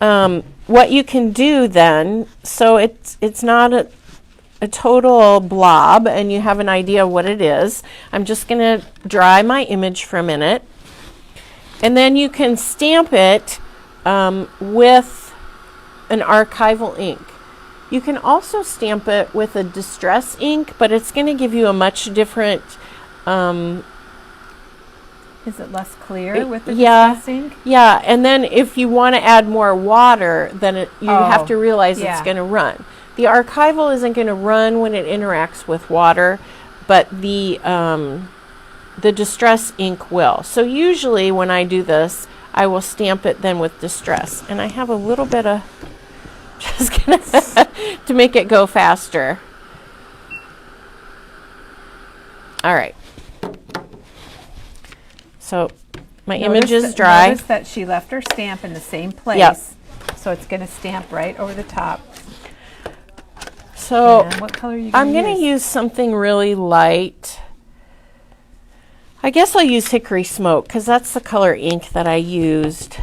Speaker 3: what you can do then, so it's not a total blob, and you have an idea of what it is. I'm just going to dry my image for a minute, and then you can stamp it with an archival ink. You can also stamp it with a distress ink, but it's going to give you a much different.
Speaker 2: Is it less clear with the
Speaker 3: yeah,
Speaker 2: distress ink?
Speaker 3: Yeah, and then if you want to add more water, then you have to realize it's going to run. The archival isn't going to run when it interacts with water, but the distress ink will. So usually when I do this, I will stamp it then with Distress. And I have a little bit of, just gonna, to make it go faster. All right. So my image is dry.
Speaker 2: Notice that she left her stamp in the same place.
Speaker 3: Yep.
Speaker 2: So it's going to stamp right over the top.
Speaker 3: So
Speaker 2: And what color are you
Speaker 3: I'm
Speaker 2: going
Speaker 3: going to use something really light. I guess I'll use Hickory Smoke because that's the color ink that I used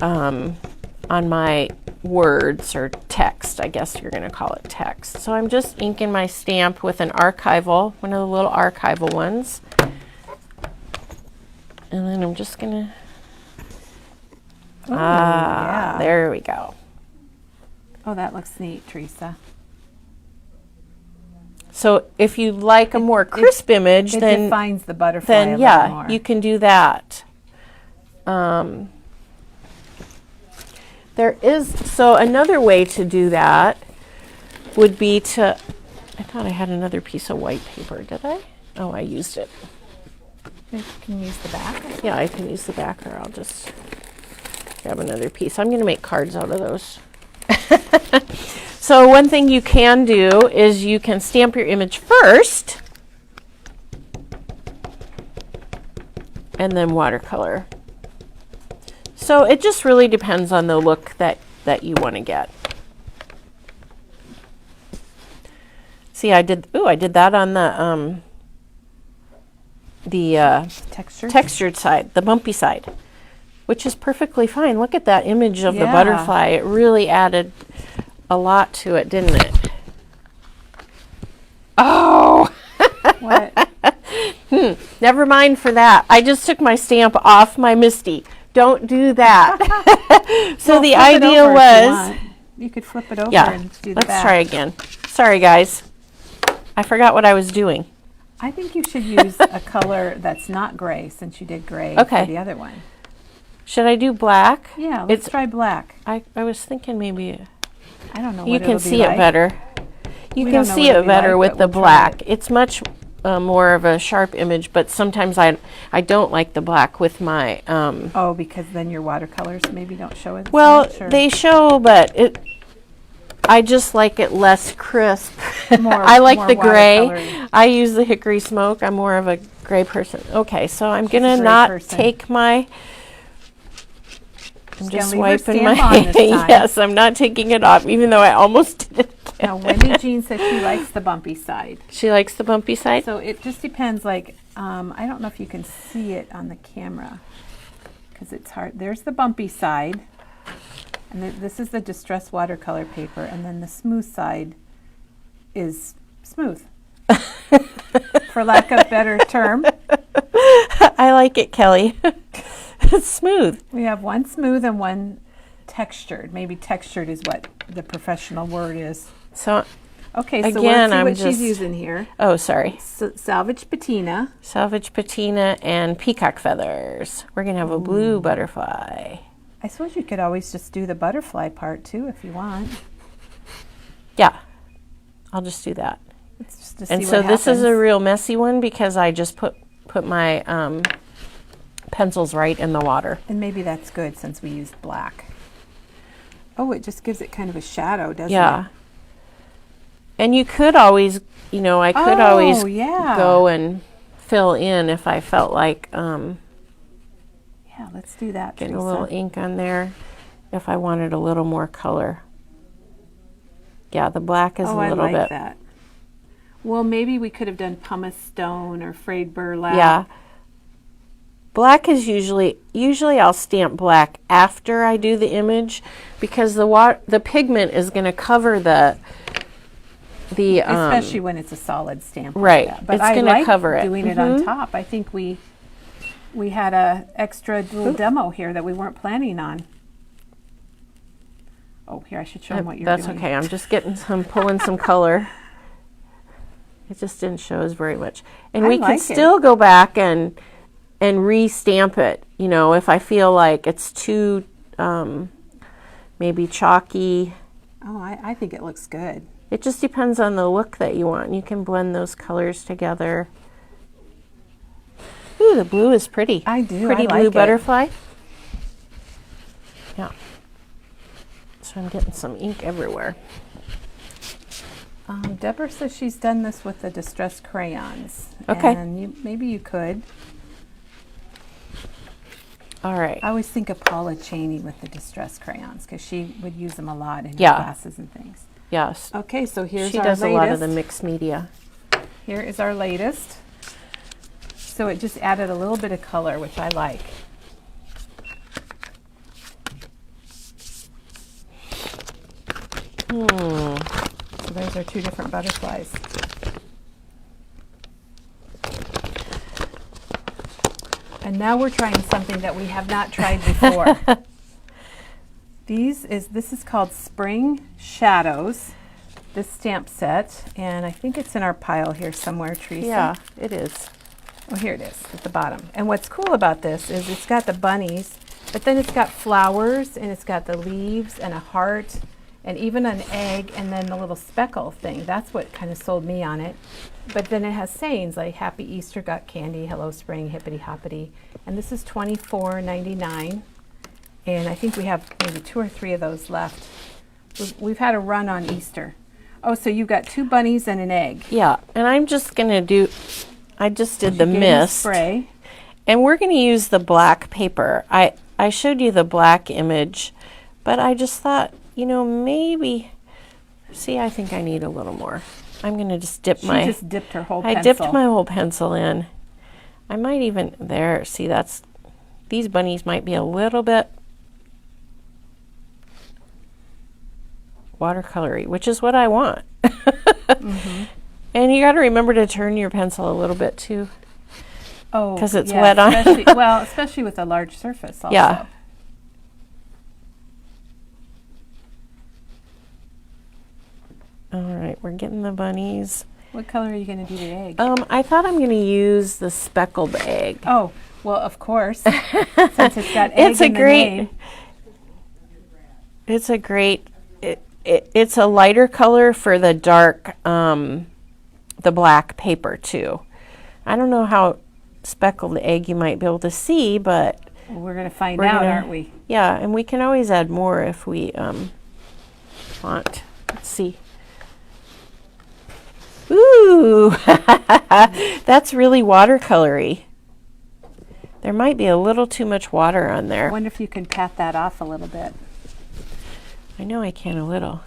Speaker 3: on my words or text. I guess you're going to call it text. So I'm just inking my stamp with an archival, one of the little archival ones. And then I'm just going to...
Speaker 2: yeah.
Speaker 3: There we go.
Speaker 2: Oh, that looks neat, Teresa.
Speaker 3: So if you like a more crisp image,
Speaker 2: It
Speaker 3: then
Speaker 2: defines the butterfly
Speaker 3: then
Speaker 2: a
Speaker 3: yeah,
Speaker 2: little more.
Speaker 3: you can do that. There is, so another way to do that would be to, I thought I had another piece of white paper, did I? Oh, I used it.
Speaker 2: You can use the back.
Speaker 3: Yeah, I can use the back, or I'll just grab another piece. I'm going to make cards out of those. So one thing you can do is you can stamp your image first and then watercolor. So it just really depends on the look that you want to get. See, I did that on the textured side, the bumpy side, which is perfectly fine. Look at that image of the butterfly. It really added a lot to it, didn't it? Oh!
Speaker 2: What?
Speaker 3: Never mind for that. I just took my stamp off my Misty. Don't do that. So the idea was...
Speaker 2: You could flip it over
Speaker 3: Yeah,
Speaker 2: and do the
Speaker 3: let's
Speaker 2: back.
Speaker 3: try again. Sorry, guys. I forgot what I was doing.
Speaker 2: I think you should use a color that's not gray, since you did gray
Speaker 3: Okay.
Speaker 2: for the other one.
Speaker 3: Should I do black?
Speaker 2: Yeah, let's try black.
Speaker 3: I was thinking maybe...
Speaker 2: I don't know
Speaker 3: You
Speaker 2: what
Speaker 3: can
Speaker 2: it'll be
Speaker 3: see it
Speaker 2: like.
Speaker 3: better. You
Speaker 2: We
Speaker 3: can
Speaker 2: don't know
Speaker 3: see
Speaker 2: what it'll
Speaker 3: it
Speaker 2: be
Speaker 3: better
Speaker 2: like,
Speaker 3: with
Speaker 2: but
Speaker 3: the
Speaker 2: we'll try
Speaker 3: black. It's much more of a sharp image, but sometimes I don't like the black with my...
Speaker 2: Oh, because then your watercolors maybe don't show as
Speaker 3: well,
Speaker 2: much? Or
Speaker 3: they show, but I just like it less crisp.
Speaker 2: More-
Speaker 3: I like
Speaker 2: more
Speaker 3: the gray.
Speaker 2: watercolory.
Speaker 3: I use the Hickory Smoke. I'm more of a gray person. Okay, so I'm
Speaker 2: She's a
Speaker 3: gonna
Speaker 2: gray
Speaker 3: not
Speaker 2: person.
Speaker 3: take my... I'm
Speaker 2: gonna
Speaker 3: just
Speaker 2: leave her
Speaker 3: wiping
Speaker 2: stamp
Speaker 3: my...
Speaker 2: on this time.
Speaker 3: Yes, I'm not taking it off, even though I almost did it.
Speaker 2: Now, Wendy Jean says she likes the bumpy side.
Speaker 3: She likes the bumpy side?
Speaker 2: So it just depends, like, I don't know if you can see it on the camera because it's hard. There's the bumpy side, and this is the distress watercolor paper, and then the smooth side is smooth, for lack of better term.
Speaker 3: I like it, Kelly. It's smooth.
Speaker 2: We have one smooth and one textured. Maybe textured is what the professional word is.
Speaker 3: So,
Speaker 2: Okay, so
Speaker 3: again,
Speaker 2: let's see
Speaker 3: I'm
Speaker 2: what
Speaker 3: just...
Speaker 2: she's using here.
Speaker 3: Oh, sorry.
Speaker 2: Salvage patina.
Speaker 3: Salvage patina and peacock feathers. We're going to have a blue butterfly.
Speaker 2: I suppose you could always just do the butterfly part too if you want.
Speaker 3: Yeah, I'll just do that.
Speaker 2: It's just to see
Speaker 3: And
Speaker 2: what
Speaker 3: so this is a
Speaker 2: happens.
Speaker 3: real messy one because I just put my pencils right in the water.
Speaker 2: And maybe that's good since we used black. Oh, it just gives it kind of a shadow, doesn't
Speaker 3: Yeah.
Speaker 2: it?
Speaker 3: And you could always, I could always
Speaker 2: yeah.
Speaker 3: go and fill in if I felt like
Speaker 2: Yeah, let's do that,
Speaker 3: getting
Speaker 2: Teresa.
Speaker 3: a little ink on there if I wanted a little more color. Yeah, the black is a little
Speaker 2: I like
Speaker 3: bit.
Speaker 2: that. Well, maybe we could have done pumice stone or frayed burlap.
Speaker 3: Yeah. Black is usually I'll stamp black after I do the image because the pigment is going to cover the
Speaker 2: Especially when it's a solid stamp.
Speaker 3: right.
Speaker 2: Like that. But
Speaker 3: It's
Speaker 2: I
Speaker 3: gonna
Speaker 2: like
Speaker 3: cover it.
Speaker 2: doing it on top. I think we had a extra little demo here that we weren't planning on. Oh, here, I should show them what you're
Speaker 3: That's
Speaker 2: doing.
Speaker 3: okay. I'm just pulling some color. It just didn't show us very much. And
Speaker 2: I
Speaker 3: we
Speaker 2: like
Speaker 3: could
Speaker 2: it.
Speaker 3: still go back and re-stamp it, if I feel like it's too maybe chalky.
Speaker 2: Oh, I think it looks good.
Speaker 3: It just depends on the look that you want. You can blend those colors together. Ooh, the blue is pretty.
Speaker 2: I do.
Speaker 3: Pretty
Speaker 2: I like
Speaker 3: blue
Speaker 2: it.
Speaker 3: butterfly. Yeah. So I'm getting some ink everywhere.
Speaker 2: Deborah says she's done this with the distress crayons.
Speaker 3: Okay.
Speaker 2: And maybe you could.
Speaker 3: All right.
Speaker 2: I always think of Paula Cheney with the distress crayons because she would use them a lot in her
Speaker 3: Yeah.
Speaker 2: classes and things.
Speaker 3: Yes.
Speaker 2: Okay, so here's
Speaker 3: She
Speaker 2: our
Speaker 3: does
Speaker 2: latest.
Speaker 3: a lot of the mixed media.
Speaker 2: Here is our latest. So it just added a little bit of color, which I like. So those are two different butterflies. And now we're trying something that we have not tried before. This is called Spring Shadows, this stamp set, and I think it's in our pile here somewhere, Teresa.
Speaker 3: Yeah, it is.
Speaker 2: Oh, here it is at the bottom. And what's cool about this is it's got the bunnies, but then it's got flowers, and it's got the leaves and a heart, and even an egg, and then the little speckle thing. That's what kind of sold me on it. But then it has sayings like Happy Easter, got candy, hello spring, hippity hoppity. And this is $24.99. And I think we have maybe 2 or 3 of those left. We've had a run on Easter. Oh, so you've got 2 bunnies and an egg.
Speaker 3: Yeah, and I'm just going to do, I just did the
Speaker 2: Gave me
Speaker 3: mist.
Speaker 2: spray.
Speaker 3: And we're going to use the black paper. I showed you the black image, but I just thought, you know, maybe, see, I think I need a little more. I'm going to just dip
Speaker 2: She
Speaker 3: my,
Speaker 2: just dipped her whole pencil.
Speaker 3: I dipped my whole pencil in. I might even, there, see, these bunnies might be a little bit watercolory, which is what I want. And you got to remember to turn your pencil a little bit too.
Speaker 2: Oh,
Speaker 3: 'cause it's
Speaker 2: yeah,
Speaker 3: wet on.
Speaker 2: especially with a large surface also.
Speaker 3: Yeah. All right, we're getting the bunnies.
Speaker 2: What color are you going to do the egg?
Speaker 3: I thought I'm going to use the speckled egg.
Speaker 2: Oh, well, of course, since it's got egg
Speaker 3: It's a
Speaker 2: in the
Speaker 3: great.
Speaker 2: name.
Speaker 3: It's a great. It's a lighter color for the dark, the black paper too. I don't know how speckled egg you might be able to see, but
Speaker 2: Well, we're going to find
Speaker 3: we're
Speaker 2: out,
Speaker 3: gonna-
Speaker 2: aren't we?
Speaker 3: yeah, and we can always add more if we want. Let's see. Ooh, that's really watercolory. There might be a little too much water on
Speaker 2: I
Speaker 3: there.
Speaker 2: wonder if you can pat that off a little bit,
Speaker 3: I know I can a little.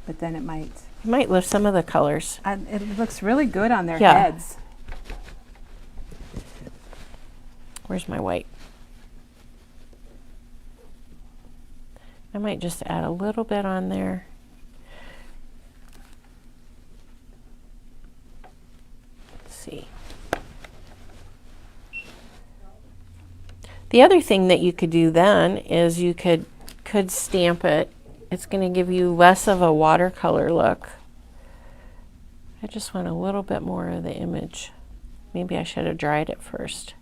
Speaker 2: but then it might.
Speaker 3: I might lift some of the colors.
Speaker 2: It looks really good on their
Speaker 3: Yeah.
Speaker 2: heads.
Speaker 3: Where's my white? I might just add a little bit on there. Let's see. The other thing that you could do then is you could stamp it. It's going to give you less of a watercolor look. I just want a little bit more of the image. Maybe I should have dried it first.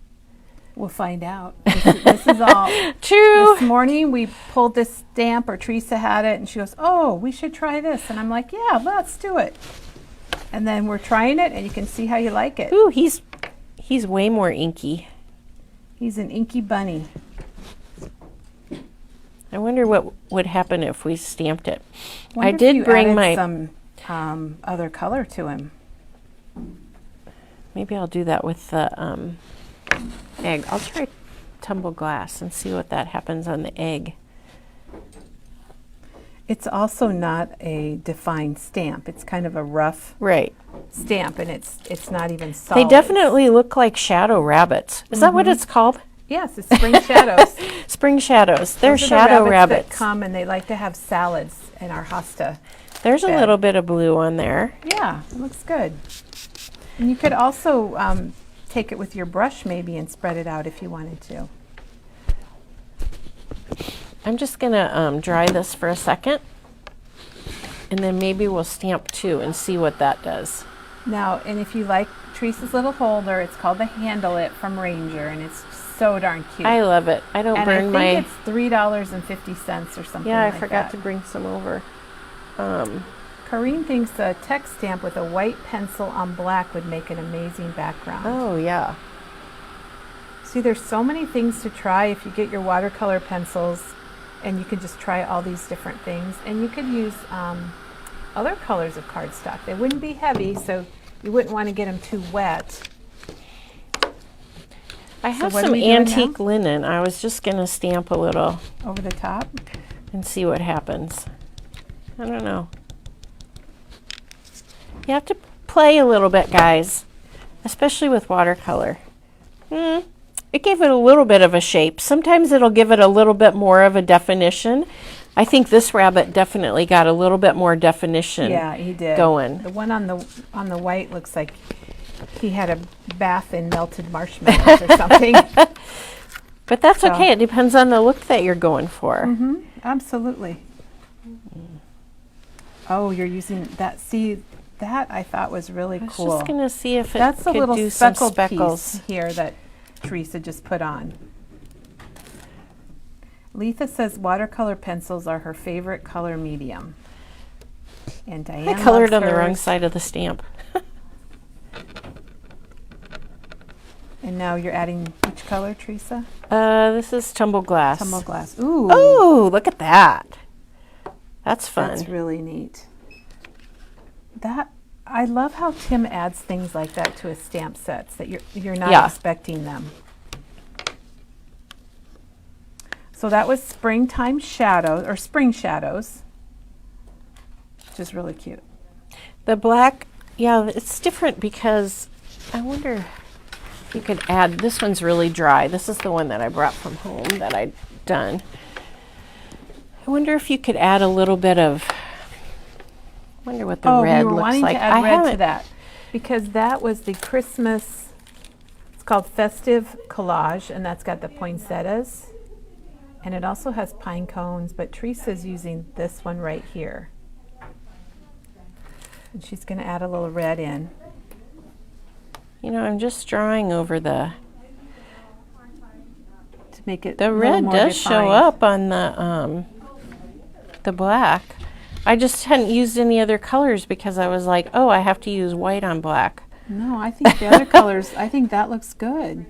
Speaker 2: We'll find out. This is all.
Speaker 3: True.
Speaker 2: This morning we pulled this stamp, or Teresa had it, and she goes, "Oh, we should try this." And I'm like, "Yeah, let's do it." And then we're trying it, and you can see how you like it.
Speaker 3: Ooh, he's way more inky.
Speaker 2: He's an inky bunny.
Speaker 3: I wonder what would happen if we stamped it.
Speaker 2: Wonder
Speaker 3: I
Speaker 2: if
Speaker 3: did
Speaker 2: you
Speaker 3: bring
Speaker 2: added
Speaker 3: my.
Speaker 2: some other color to him.
Speaker 3: Maybe I'll do that with the egg. I'll try tumble glass and see what that happens on the egg.
Speaker 2: It's also not a defined stamp. It's kind of a rough
Speaker 3: Right.
Speaker 2: stamp, and it's not even solid.
Speaker 3: They definitely look like shadow rabbits. Is that what it's called?
Speaker 2: Yes, it's spring shadows.
Speaker 3: Spring shadows. They're
Speaker 2: Those are the
Speaker 3: shadow
Speaker 2: that
Speaker 3: rabbits.
Speaker 2: come and they like to have salads in our hosta.
Speaker 3: There's a
Speaker 2: bed.
Speaker 3: little bit of blue on there.
Speaker 2: Yeah, it looks good. And you could also take it with your brush maybe and spread it out if you wanted to.
Speaker 3: I'm just gonna dry this for a second, and then maybe we'll stamp 2 and see what that does.
Speaker 2: Now, and if you like Teresa's little holder, it's called the Handle It from Ranger, and it's so darn cute.
Speaker 3: I love it. I don't
Speaker 2: and
Speaker 3: burn
Speaker 2: I
Speaker 3: my.
Speaker 2: think it's $3.50 or something.
Speaker 3: Yeah, I
Speaker 2: like
Speaker 3: forgot
Speaker 2: that.
Speaker 3: to bring some over.
Speaker 2: Corrine thinks a text stamp with a white pencil on black would make an amazing background.
Speaker 3: Oh yeah.
Speaker 2: See, there's so many things to try if you get your watercolor pencils And you can just try all these different things. And you could use other colors of cardstock. They wouldn't be heavy, so you wouldn't want to get them too wet.
Speaker 3: I have some antique linen. I was just going to stamp a little
Speaker 2: over the top
Speaker 3: and see what happens. I don't know. You have to play a little bit, guys, especially with watercolor. It gave it a little bit of a shape. Sometimes it'll give it a little bit more of a definition. I think this rabbit definitely got a little bit more definition.
Speaker 2: Yeah, he did.
Speaker 3: Going.
Speaker 2: The one on the white looks like he had a bath in melted marshmallows or something.
Speaker 3: But that's okay. It depends on the look that you're going for.
Speaker 2: Absolutely. Oh, you're using that. See, that I thought was really cool.
Speaker 3: I was just going to see if it
Speaker 2: That's
Speaker 3: could
Speaker 2: a little
Speaker 3: do some
Speaker 2: speckled
Speaker 3: speckles
Speaker 2: piece here that Teresa just put on. Letha says watercolor pencils are her favorite color medium. And Diane
Speaker 3: I colored on
Speaker 2: hers.
Speaker 3: the wrong side of the stamp.
Speaker 2: And now you're adding which color, Teresa?
Speaker 3: This is tumble glass.
Speaker 2: Tumble glass. Ooh.
Speaker 3: Oh, look at that. That's fun.
Speaker 2: That's really neat. I love how Tim adds things like that to his stamp sets that you're not expecting them. So that was springtime shadows or spring shadows, which is really cute.
Speaker 3: The black, yeah, it's different because I wonder if you could add, this one's really dry. This is the one that I brought from home that I'd done. I wonder if you could add a little bit of, I wonder what the red looks like.
Speaker 2: You were wanting to add red to that because that was the Christmas, it's called Festive Collage, and that's got the poinsettias. And it also has pine cones, but Teresa's using this one right here. And she's going to add a little red in.
Speaker 3: You know, I'm just drawing over
Speaker 2: to make it
Speaker 3: the red does show up on the black. I just hadn't used any other colors because I was like, oh, I have to use white on black.
Speaker 2: No, I think the other colors, I think that looks good.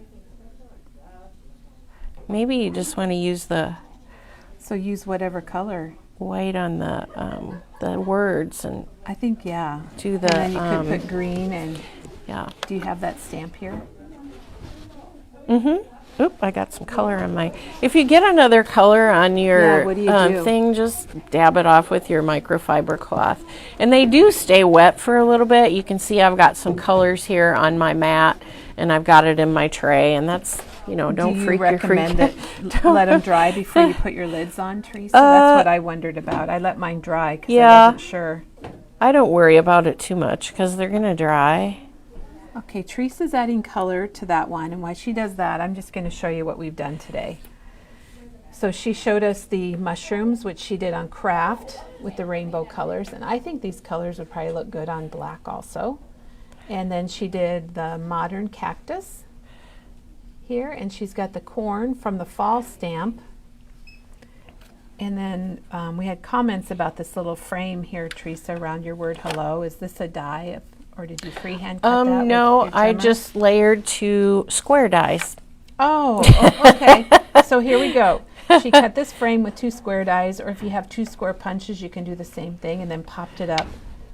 Speaker 3: Maybe you just want to use
Speaker 2: so use whatever color.
Speaker 3: White on the words and
Speaker 2: I think
Speaker 3: do the
Speaker 2: and then you could put green and do you have that stamp here?
Speaker 3: Oop, I got some color on my. If you get another color on your
Speaker 2: what do you do?
Speaker 3: thing, just dab it off with your microfiber cloth. And they do stay wet for a little bit. You can see I've got some colors here on my mat, and I've got it in my tray, and that's, you know, don't freak your freak.
Speaker 2: Do you recommend it? Let them dry before you put your lids on, Teresa? That's what I wondered about. I let mine dry because I wasn't sure.
Speaker 3: I don't worry about it too much because they're going to dry.
Speaker 2: Okay, Teresa's adding color to that one, and while she does that, I'm just going to show you what we've done today. So she showed us the mushrooms, which she did on craft with the rainbow colors, and I think these colors would probably look good on black also. And then she did the modern cactus here, and she's got the corn from the fall stamp. And then we had comments about this little frame here, Teresa, around your word hello. Is this a die? Or did you freehand cut that?
Speaker 3: No, I just layered 2 square dies.
Speaker 2: Oh, okay. So here we go. She cut this frame with 2 square dies, or if you have 2 square punches, you can do the same thing, and then popped it up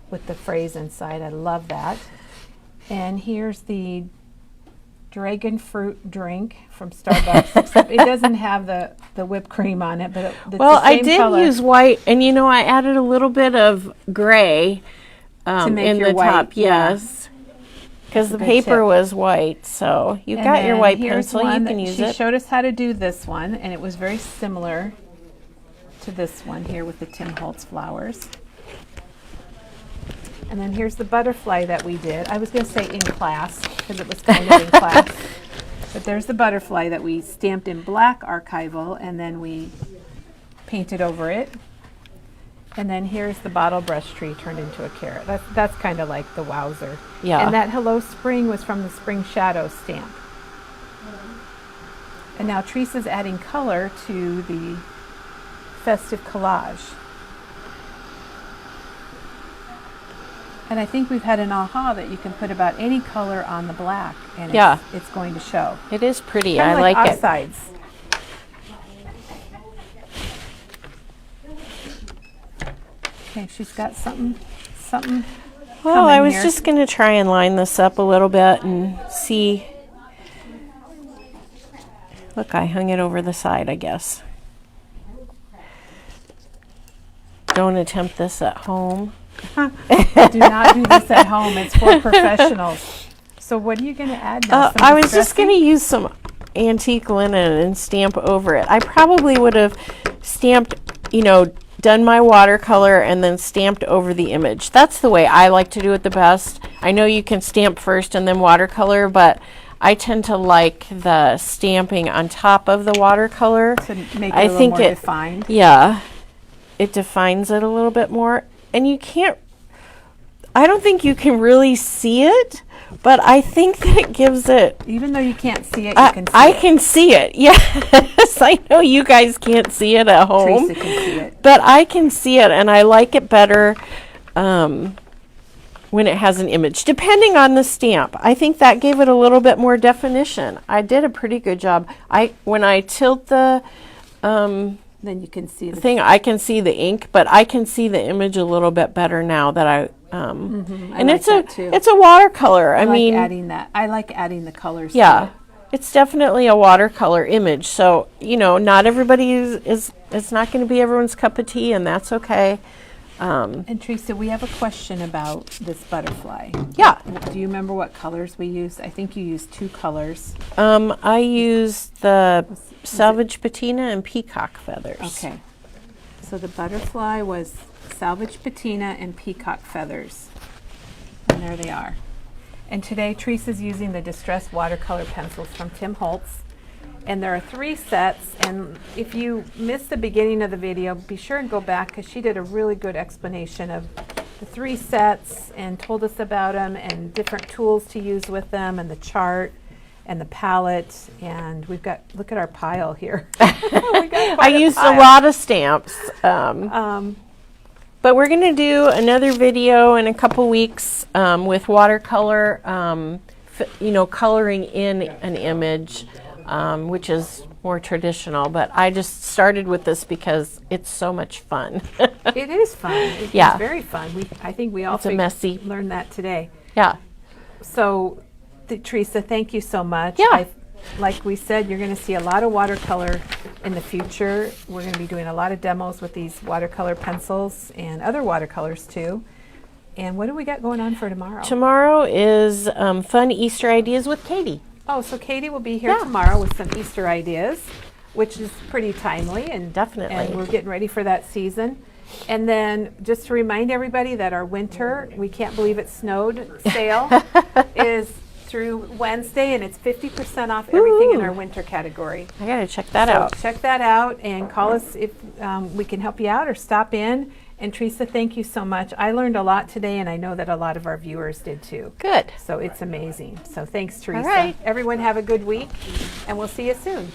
Speaker 2: with the phrase inside. I love that. And here's the dragon fruit drink from Starbucks, except it doesn't have the whipped cream on it, but it's the same color.
Speaker 3: Use white, and you know, I added a little bit of gray
Speaker 2: to make
Speaker 3: in
Speaker 2: your
Speaker 3: the
Speaker 2: white,
Speaker 3: top, yes, because the paper was white. So you've got your white pencil, you can use it.
Speaker 2: She showed us how to do this one, and it was very similar to this one here with the Tim Holtz flowers. And then here's the butterfly that we did. I was going to say in class because it was kind of in class. But there's the butterfly that we stamped in black archival, and then we painted over it. And then here's the bottle brush tree turned into a carrot. That's kind of like the wowzer.
Speaker 3: Yeah.
Speaker 2: And that Hello Spring was from the Spring Shadow stamp. And now Teresa's adding color to the Festive Collage. And I think we've had an aha that you can put about any color on the black, and it's going to show.
Speaker 3: It is pretty.
Speaker 2: Kinda
Speaker 3: I like
Speaker 2: offsides. Okay, she's got something.
Speaker 3: Well, I was
Speaker 2: here.
Speaker 3: just going to try and line this up a little bit and see. Look, I hung it over the side, I guess. Don't attempt this at home.
Speaker 2: Do not do this at home. It's for professionals. So what are you going to add now?
Speaker 3: I was just going to use some antique linen and stamp over it. I probably would have stamped, done my watercolor and then stamped over the image. That's the way I like to do it the best. I know you can stamp first and then watercolor, but I tend to like the stamping on top of the watercolor.
Speaker 2: To make it a little more defined.
Speaker 3: Yeah, it defines it a little bit more. And I don't think you can really see it, but I think that it gives it.
Speaker 2: Even though you can't see it, you can see
Speaker 3: I
Speaker 2: it.
Speaker 3: can see it, yes. I know you guys can't see it at home.
Speaker 2: Teresa can see it.
Speaker 3: But I can see it, and I like it better when it has an image, depending on the stamp. I think that gave it a little bit more definition. I did a pretty good job. When I tilt the
Speaker 2: then you can see the
Speaker 3: thing, I can see the ink, but I can see the image a little bit better now that I and
Speaker 2: like
Speaker 3: it's a watercolor. I mean,
Speaker 2: adding that. I like adding the colors.
Speaker 3: Yeah.
Speaker 2: To it.
Speaker 3: It's definitely a watercolor image. So, not everybody is it's not going to be everyone's cup of tea, and that's okay.
Speaker 2: And Teresa, we have a question about this butterfly.
Speaker 3: Yeah.
Speaker 2: Do you remember what colors we used? I think you used 2 colors.
Speaker 3: I used the salvage patina and peacock feathers.
Speaker 2: Okay. So the butterfly was salvage patina and peacock feathers. And there they are. And today Teresa's using the Distress watercolor pencils from Tim Holtz. And there are 3 sets, and if you missed the beginning of the video, be sure and go back because she did a really good explanation of the 3 sets and told us about them and different tools to use with them and the chart and the palette. And we've got, look at our pile here.
Speaker 3: I used a lot of stamps. But we're going to do another video in a couple weeks with watercolor, coloring in an image. Which is more traditional, but I just started with this because it's so much fun.
Speaker 2: It is fun. It's very fun. I think we all learned that today.
Speaker 3: Yeah.
Speaker 2: So, Teresa, thank you so much.
Speaker 3: Yeah.
Speaker 2: Like we said, you're going to see a lot of watercolor in the future. We're going to be doing a lot of demos with these watercolor pencils and other watercolors too. And what do we got going on for tomorrow?
Speaker 3: Tomorrow is fun Easter ideas with Katie.
Speaker 2: Oh, so Katie will be here tomorrow with some Easter ideas, which is pretty timely and
Speaker 3: definitely.
Speaker 2: And we're getting ready for that season. And then just to remind everybody that our winter, we can't believe it snowed, sale is through Wednesday, and it's 50% off everything in our winter category.
Speaker 3: I gotta check that out.
Speaker 2: Check that out and call us if we can help you out or stop in. And Teresa, thank you so much. I learned a lot today, and I know that a lot of our viewers did too.
Speaker 3: Good.
Speaker 2: So it's amazing. So thanks, Teresa.
Speaker 3: All right.
Speaker 2: Everyone have a good week, and we'll see you soon.